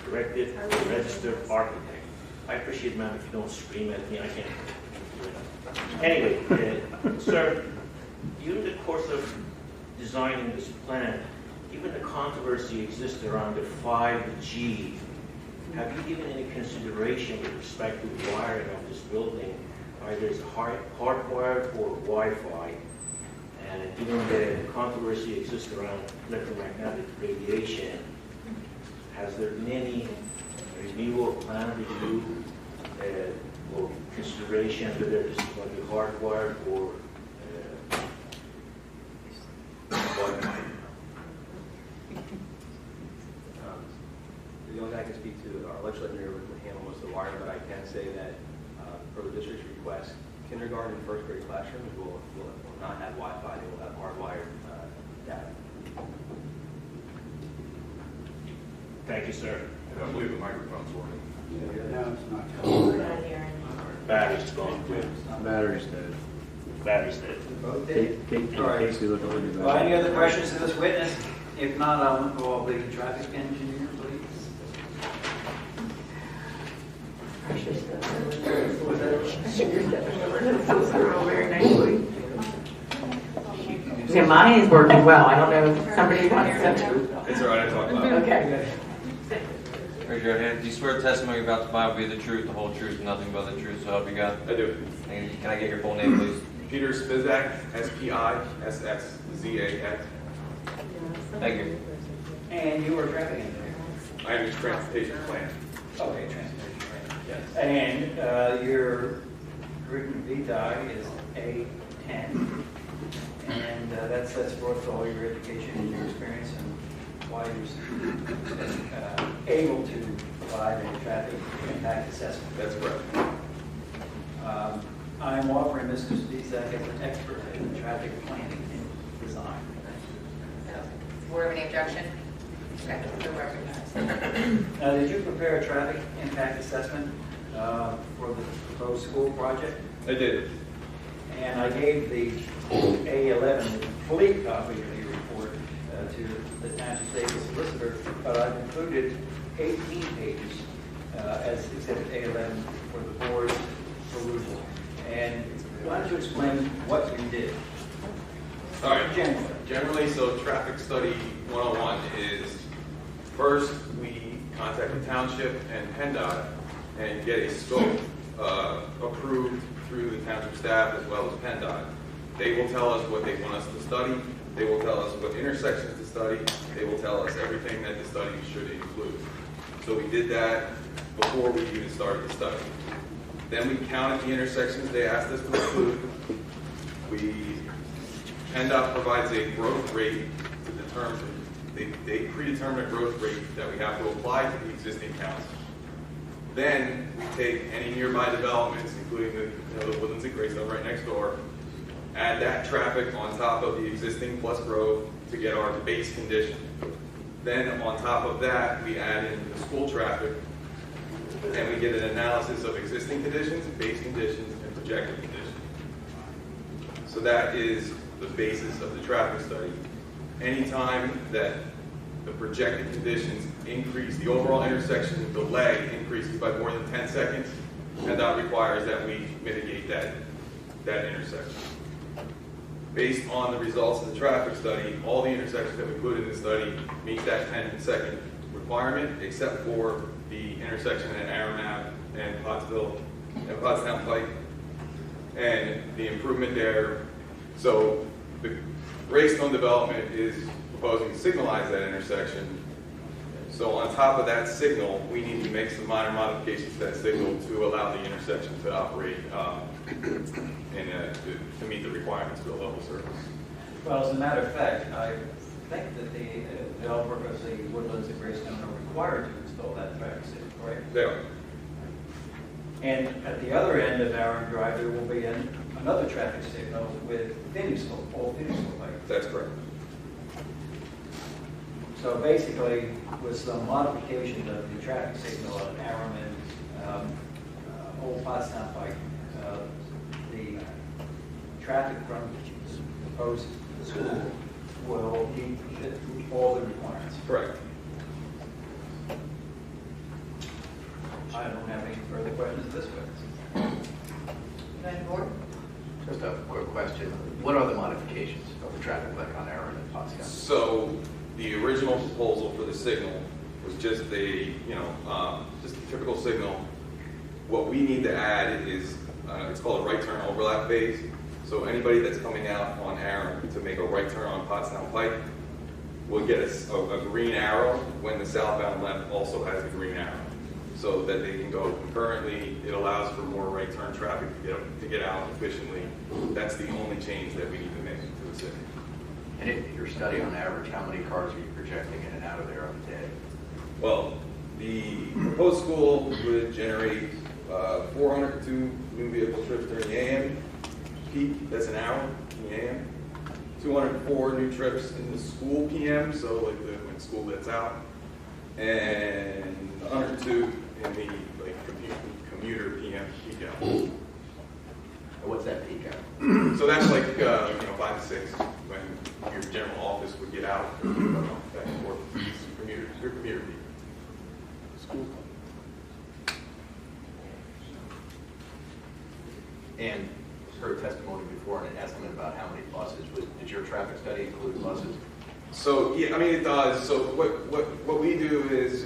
directed to the registered architect. I appreciate, ma'am, if you don't scream at me. I can't. Anyway, sir, during the course of designing this plan, given the controversy exists around the 5G, have you given any consideration with respect to the wiring of this building, either as hardwired or Wi-Fi? And given the controversy exists around electromagnetic radiation, has there been any review or plan review or consideration whether this is going to be hardwired or Wi-Fi? The only thing I can speak to, our electrical engineer would handle most of the wiring, but I can say that for the district's request, kindergarten and first grade classrooms will not have Wi-Fi, they will have hardwired data. Thank you, sir. I don't believe the microphone's working. No, it's not. Battery's gone. Battery's dead. Battery's dead. All right. Well, any other questions to this witness? If not, I'll involve the traffic engineer, please. Yeah, mine is working well. I don't know if somebody wants to. It's all right, I talk loud. Okay. Raise your hand. Do you swear the testimony you're about to provide will be the truth, the whole truth, and nothing but the truth, so help you God? I do. And can I get your full name, please? Peter Spizak, S-P-I-S-X-Z-A-K. Thank you. And you are a traffic engineer? I am his transportation plan. Okay, transportation plan. Yes. And your curriculum vitae is A10. And that sets forth all your education and your experience and why you're able to provide a traffic impact assessment. That's correct. I'm offering Mr. Spizak as an expert in traffic planning and design. Board of any objection? Okay, so recognized. Did you prepare a traffic impact assessment for the proposed school project? I did. And I gave the A11 complete copy of your report to the Township State Solicitor, but I've included 18 pages as Exhibit A11 for the board's perusal. And why don't you explain what you did? All right. Generally, so traffic study 101 is first we contact the township and Penndot and get a scope approved through the township staff as well as Penndot. They will tell us what they want us to study. They will tell us what intersections to study. They will tell us everything that the study should include. So we did that before we even started the study. Then we counted the intersections they asked us to include. Penndot provides a growth rate to determine, they predetermine a growth rate that we have to apply to the existing counts. Then we take any nearby developments, including the Woodlands and Greystone right next door, add that traffic on top of the existing plus growth to get our base condition. Then on top of that, we add in the school traffic, and we get an analysis of existing conditions, base conditions, and projected conditions. So that is the basis of the traffic study. Anytime that the projected conditions increase, the overall intersection delay increases by more than 10 seconds, and that requires that we mitigate that intersection. Based on the results of the traffic study, all the intersections that we put in the study meet that 10-second requirement, except for the intersection at Aaron Ave and Pottsville and Pottstown Pike, and the improvement there. So the Greystone development is proposing to signalize that intersection. So on top of that signal, we need to make some minor modifications to that signal to allow the intersection to operate to meet the requirements for the level service. Well, as a matter of fact, I think that the developer of the Woodlands and Greystone are required to install that traffic signal, correct? They are. And at the other end of Aaron Drive, there will be another traffic signal with all Phoenix lights. That's correct. So basically, with some modification of the traffic signal of Aaron and Old Pottstown Pike, the traffic from the proposed school will meet all the requirements. Correct. I don't have any further questions this way. Board? Just a quick question. What are the modifications of the traffic light on Aaron and Pottstown? So the original proposal for the signal was just just a typical signal. What we need to add is, it's called a right turn overlap phase. So anybody that's coming out on Aaron to make a right turn on Pottstown Pike will get a green arrow when the southbound left also has a green arrow, so that they can go concurrently. It allows for more right turn traffic to get out efficiently. That's the only change that we need to make to the signal. And in your study, on average, how many cars are you projecting in and out of there on the day? Well, the proposed school would generate 402 new vehicle trips during the AM peak. That's an hour in the AM. 204 new trips in the school PM, so like when school lets out, and 102 in the commuter PM peak hour. And what's that peak hour? So that's like 5 to 6 when your general office would get out back and forth. Your commuter peak. School. And heard testimony before and an estimate about how many buses. Did your traffic study include buses? So yeah, I mean it does. So what we do is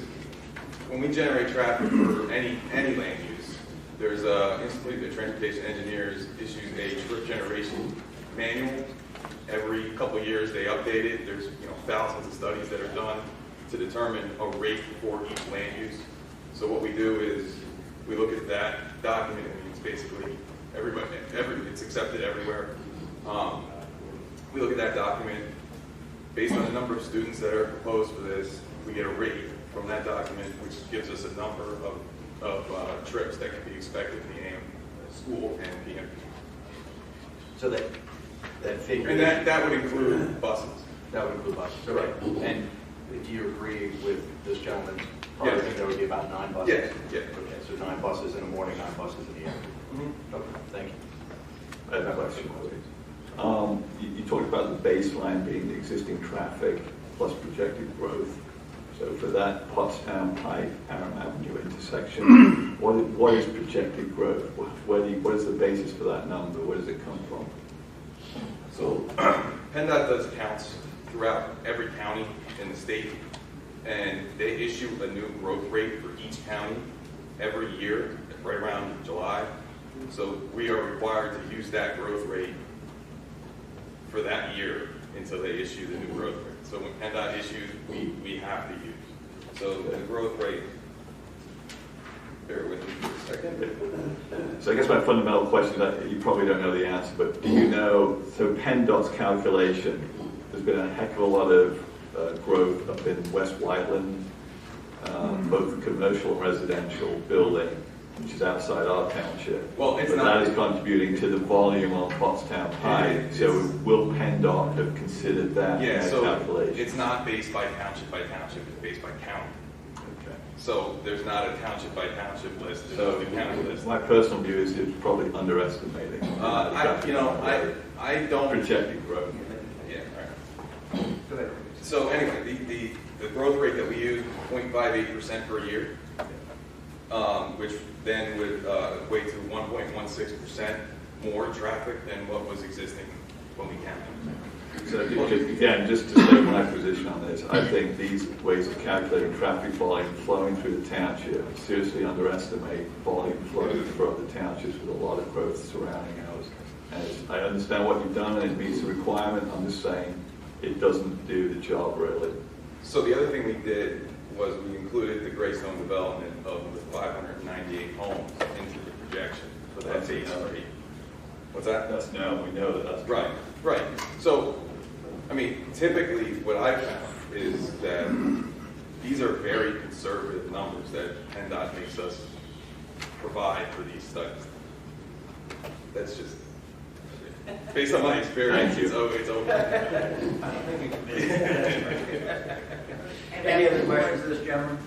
when we generate traffic for any land use, there's Institute of Transportation Engineers issues a trip generation manual. Every couple of years they update it. There's thousands of studies that are done to determine a rate for each land use. So what we do is we look at that document, and it's basically it's accepted everywhere. We look at that document based on the number of students that are proposed for this. We get a rate from that document, which gives us a number of trips that can be expected in the AM school and PM. So that figure. And that would include buses. That would include buses. Right. And do you agree with this gentleman's Yes. I think there would be about 9 buses? Yeah. Okay, so 9 buses in the morning, 9 buses in the afternoon. Mm-hmm. Okay, thank you. I have a question, please. You talked about the baseline being the existing traffic plus projected growth. So for that Pottstown Pike, Aaron Avenue intersection, what is projected growth? What is the basis for that number? Where does it come from? So Penndot does counts throughout every county in the state, and they issue a new growth rate for each county every year, right around July. So we are required to use that growth rate for that year until they issue the new growth rate. So when Penndot issues, we have to use. So the growth rate, bear with me for a second. So I guess my fundamental question, you probably don't know the answer, but do you know, so Penndot's calculation, there's been a heck of a lot of growth up in West Whiteland, both commercial and residential building, which is outside our township. Well, it's but not. that is contributing to the volume on Pottstown Pike. So will Penndot have considered that in their calculation? It's not based by township, it's based by county. Okay. So there's not a township by township list, there's So just a county list. my personal view is it's probably underestimating. I don't. Projecting growth. Yeah, all right. So anyway, the growth rate that we use, 0.58% per year, which then would equate to 1.16% more traffic than what was existing when we counted. So again, just to state my position on this, I think these ways of calculating traffic volume flowing through the township seriously underestimate volume flowing through other townships with a lot of growth surrounding ours. And I understand what you've done and it meets the requirement. I'm just saying it doesn't do the job really. So the other thing we did was we included the Greystone development of the 598 homes into the projection for that base rate. What's that? That's known. We know that that's right. Right. So, I mean, typically what I found is that these are very conservative numbers that Penndot makes us provide for these studies. That's just based on my experience. It's okay. Any other questions of this gentleman?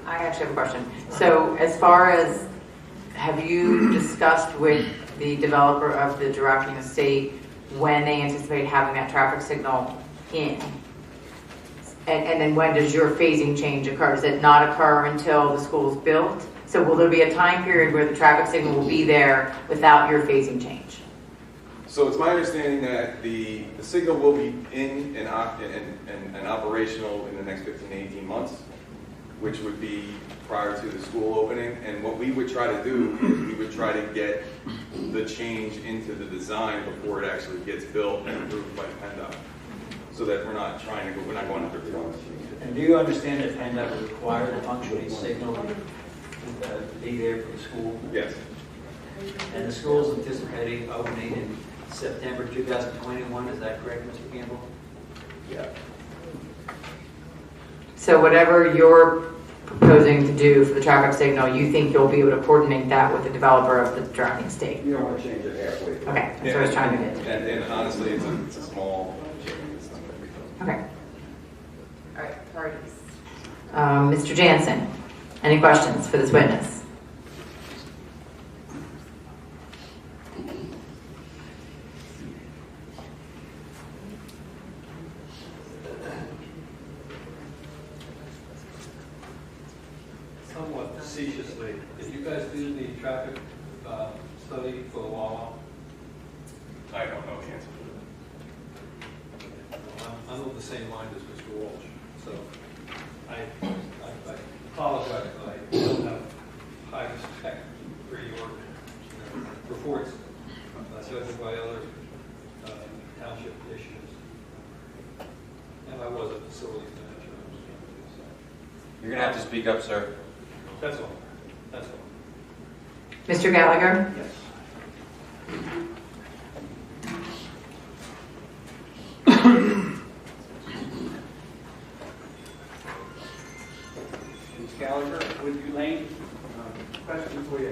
I actually have a question. So as far as, have you discussed with the developer of the directing estate when they anticipate having that traffic signal in? And then when does your phasing change occur? Does it not occur until the school is built? So will there be a time period where the traffic signal will be there without your phasing change? So it's my understanding that the signal will be in and operational in the next 15 to 18 months, which would be prior to the school opening. And what we would try to do is we would try to get the change into the design before it actually gets built and approved by Penndot, so that we're not going under the And do you understand that Penndot would require the functioning signal to be there for the school? Yes. And the school is anticipating opening in September 2021, is that correct, Mr. Campbell? Yeah. So whatever you're proposing to do for the traffic signal, you think you'll be able to coordinate that with the developer of the directing estate? You don't want to change it halfway. Okay, that's what I was trying to get. And honestly, it's a small change. Okay. All right, parties. Mr. Jansen, any questions for this witness? Somewhat facetiously, did you guys do the traffic study for the Wawa? I don't know the answer to Well, I'm of the same mind as Mr. Walsh, so I apologize, but I don't have high respect for your reports, judged by other township issues. And I was a facilities manager. You're going to have to speak up, sir. That's all. That's all. Mr. Gallagher? Yes. Ms. Gallagher, Woodview Lane. Question for you.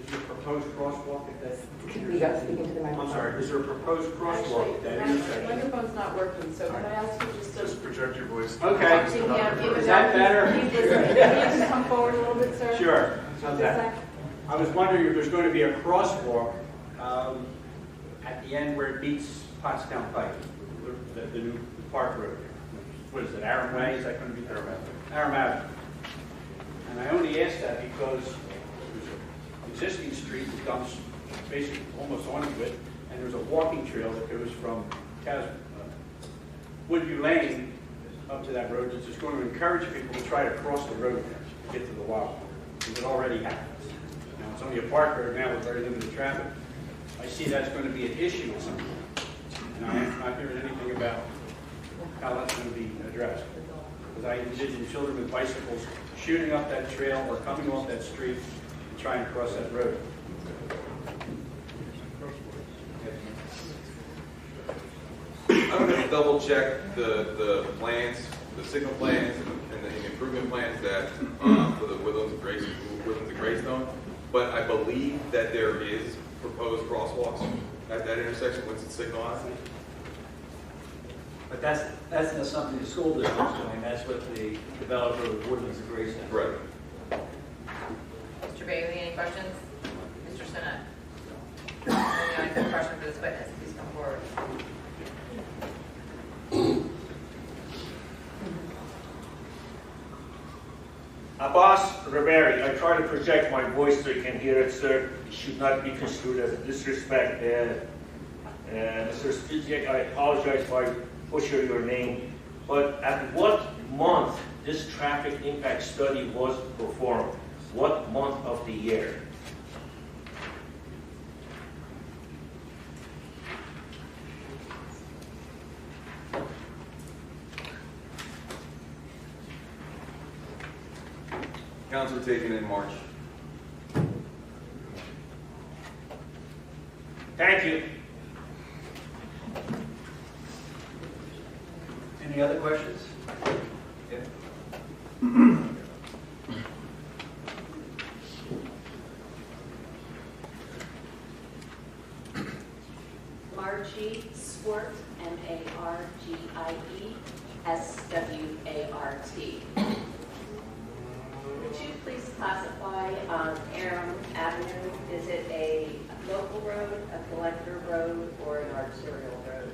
Is there a proposed crosswalk at that? You got speaking to the microphone. I'm sorry, is there a proposed crosswalk at that Actually, intersection? the microphone's not working, so can I ask you just to... Just project your voice. Okay. Is that better? Can you just come forward a little bit, sir? Sure. Just a sec. I was wondering if there's going to be a crosswalk at the end where it meets Pottstown Pike, the new Park Road. What is it, Aram Way? Is that going to be Aram Avenue? And I only ask that because there's an existing street that dumps basically almost onto it, and there's a walking trail that goes from Woodview Lane up to that road. It's just going to encourage people to try to cross the road there to get to the wild. because it already happens. Now, it's only a park road now with very limited traffic. I see that's going to be an issue at some point, and I am not hearing anything about how that's going to be addressed. Because I envision children with bicycles shooting up that trail or coming off that street and trying to cross that road. I'm going to double check the plans, the signal plans, and the improvement plans that for the Woodlands of Greystone. But I believe that there is proposed crosswalks at that intersection once it's signalized. But that's not something the school district's doing, that's what the developer of Woodlands of Greystone. Right. Mr. Bailey, any questions? Mr. Sinnott? Any other question for this witness? Please come forward. Abbas Riveri, I try to project my voice so you can hear it, sir. It should not be construed as a disrespect. Mr. Studziak, I apologize if I butcher your name, but at what month this traffic impact study was performed? What month of the year? Counts were taken in March. Thank you. Any other questions? Yeah. Margie Swart, M-A-R-G-I-E-S-W-A-R-T. Would you please classify Aram Avenue? Is it a local road, a collector road, or an arterial road?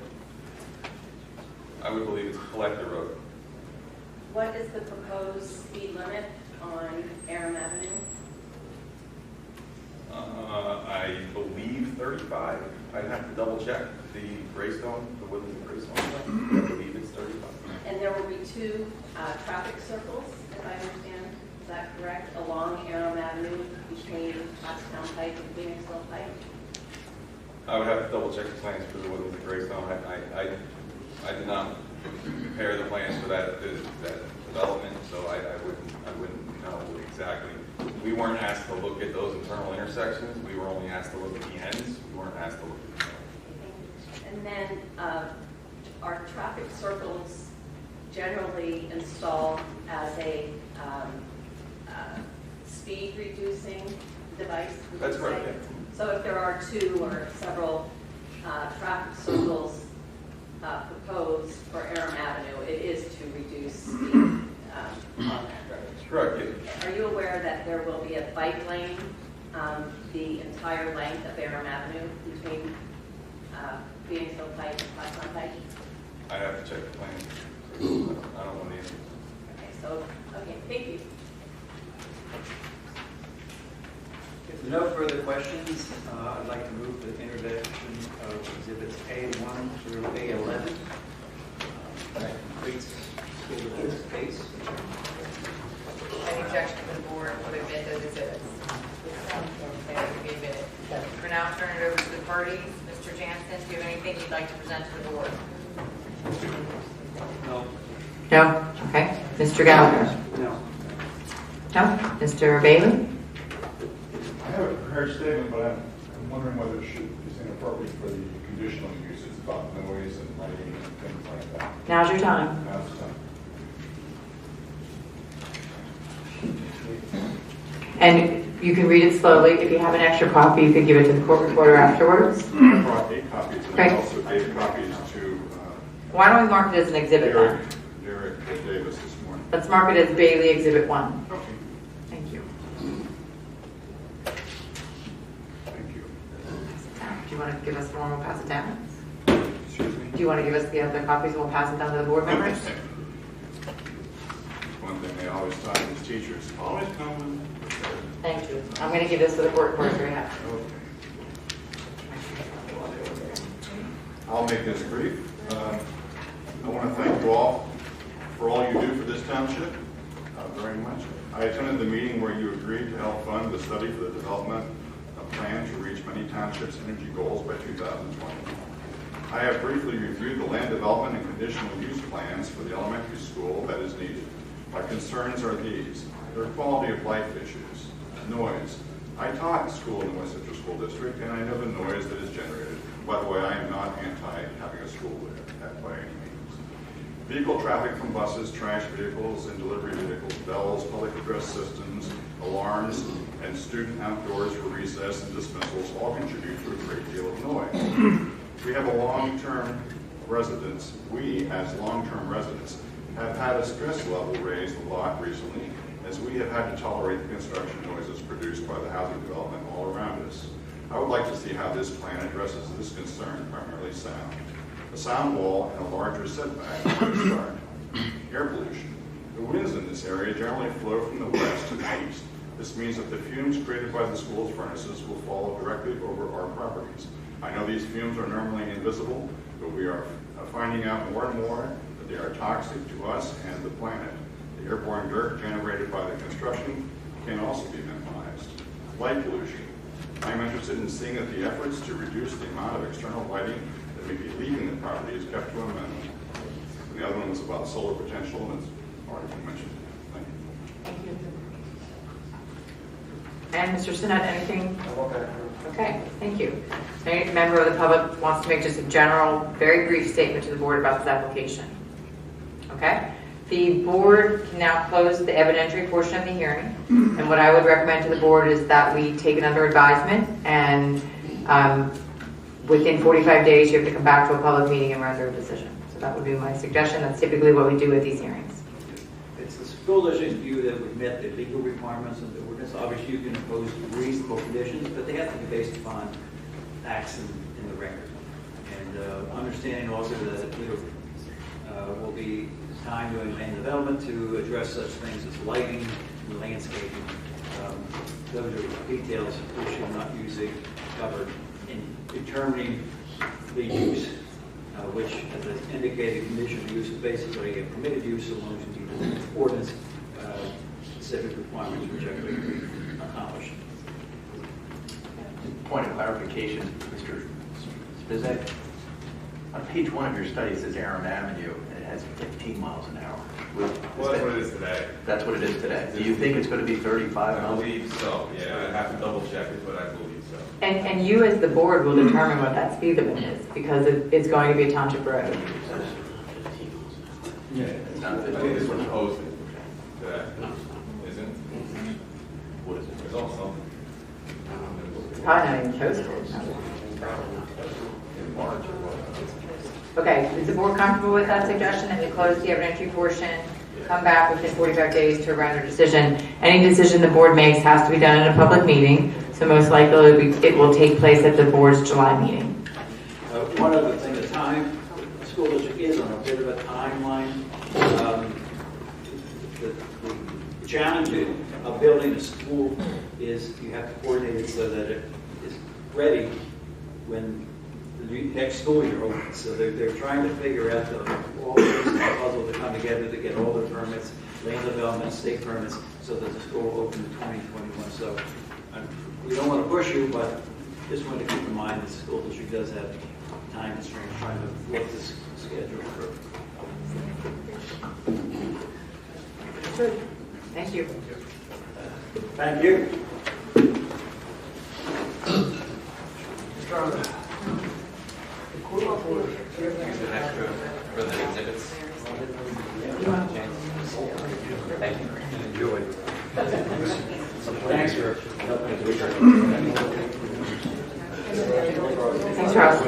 I would believe it's a collector road. What is the proposed speed limit on Aram Avenue? I believe 35. I'd have to double check the Greystone, the Woodlands of Greystone. I believe it's 35. And there will be two traffic circles, if I understand. Is that correct? Along Aram Avenue between Pottstown Pike and Phoenixville Pike? I would have to double check the plans for the Woodlands of Greystone. I did not prepare the plans for that development, so I wouldn't know exactly. We weren't asked to look at those internal intersections. We were only asked to look at the ends. We weren't asked to look at the ends. And then are traffic circles generally installed as a speed reducing device? That's right. Yeah. So if there are two or several traffic circles proposed for Aram Avenue, it is to reduce speed on that. That's correct. Yeah. Are you aware that there will be a bike lane the entire length of Aram Avenue between Phoenixville Pike and Pottstown Pike? I have to check the plans. I don't want to answer. Okay, thank you. If there are no further questions, I'd like to move the introduction of exhibits A1 through A11. That completes school district's case. Any objection to the board would admit those exhibits? They have to be admitted. We're now turning it over to the parties. Mr. Jansen, do you have anything you'd like to present to the board? No. No? Okay. Mr. Gallagher? No. No? Mr. Bailey? I have a prepared statement, but I'm wondering whether it is inappropriate for the conditional uses about noise and lighting and things like that. Now's your time. Now's the time. And you can read it slowly. If you have an extra copy, you could give it to the court reporter afterwards. I brought 8 copies, and Okay. I also gave copies to Why don't we mark it as an exhibit then? Derek Davis this morning. Let's mark it as Bailey Exhibit 1. Okay. Thank you. Thank you. Do you want to give us one? We'll pass it down. Excuse me? Do you want to give us the other copies? We'll pass it down to the board members. One thing they always taught as teachers, always come with. Thank you. I'm going to give this to the court reporter. Okay. I'll make this brief. I want to thank you all for all you do for this township very much. I attended the meeting where you agreed to help fund the study for the development of plan to reach many townships' energy goals by 2020. I have briefly reviewed the land development and conditional use plans for the elementary school that is needed. My concerns are these. There are quality of life issues, noise. I taught in school in the West Central School District, and I know the noise that is generated. By the way, I am not anti having a school there, by any means. Vehicle traffic from buses, trash vehicles, and delivery vehicles, bells, public address systems, alarms, and student outdoors for recess and dismissals all contribute to a great deal of noise. We have a long-term residents, as long-term residents, have had a stress level raised a lot recently, as we have had to tolerate the construction noises produced by the housing development all around us. I would like to see how this plan addresses this concern, primarily sound. A sound wall and a larger setback is a start. Air pollution. The winds in this area generally flow from the west to the east. This means that the fumes created by the school's furnaces will fall directly over our properties. I know these fumes are normally invisible, but we are finding out more and more that they are toxic to us and the planet. The airborne dirt generated by the construction can also be minimized. Light pollution. I am interested in seeing that the efforts to reduce the amount of external lighting that may be leaving the property is kept to a minimum. And the other one was about solar potential, and it's already been mentioned. Thank you. And Mr. Sinnott, anything? Okay, thank you. Any member of the public wants to make just a general, very brief statement to the board about this application? Okay. The board can now close the evidentiary portion of the hearing. And what I would recommend to the board is that we take it under advisement, and within 45 days you have to come back to a public meeting and render a decision. So that would be my suggestion. That's typically what we do at these hearings. It's the school district's view that we've met the legal requirements of the ordinance. Obviously, you can impose reasonable conditions, but they have to be based upon facts in the record. And understanding also that there will be time during land development to address such things as lighting and landscaping. Those are details which are not usually covered in determining the use, which, as I indicated, conditional use is basically a permitted use so long as you meet the ordinance specific requirements which are going to be accomplished. Point of clarification, Mr. Spizek. On page 1 of your study, it says Aram Avenue, and it has 15 miles an hour. Well, that's what it is today. That's what it is today. Do you think it's going to be 35 I miles? believe so, yeah. I have to double check it, but I believe so. And you as the board will determine what that speed limit is, because it's going to be a township road. Yeah, it's not 15. I think this one's posted today. Isn't it? What is it? There's also something. It's probably not even posted. In March or what? Okay, is the board comfortable with that suggestion, that we close the evidentiary portion, come back within 45 days to render a decision? Any decision the board makes has to be done in a public meeting, so most likely it will take place at the board's July meeting. One other thing, the time, the school district is on a bit of a timeline. The challenge of building a school is you have to coordinate it so that it is ready when the next school year opens. So they're trying to figure out all the pieces of the puzzle to come together to get all the permits, land development, state permits, so that the school will open in 2021. So we don't want to push you, but just want to keep in mind that the school district does have time constraints trying to work this schedule through. Good. Thank you. Thank you. Here's an extra for the exhibits. Thank you. Enjoy. Thanks for helping. Thanks, Charles.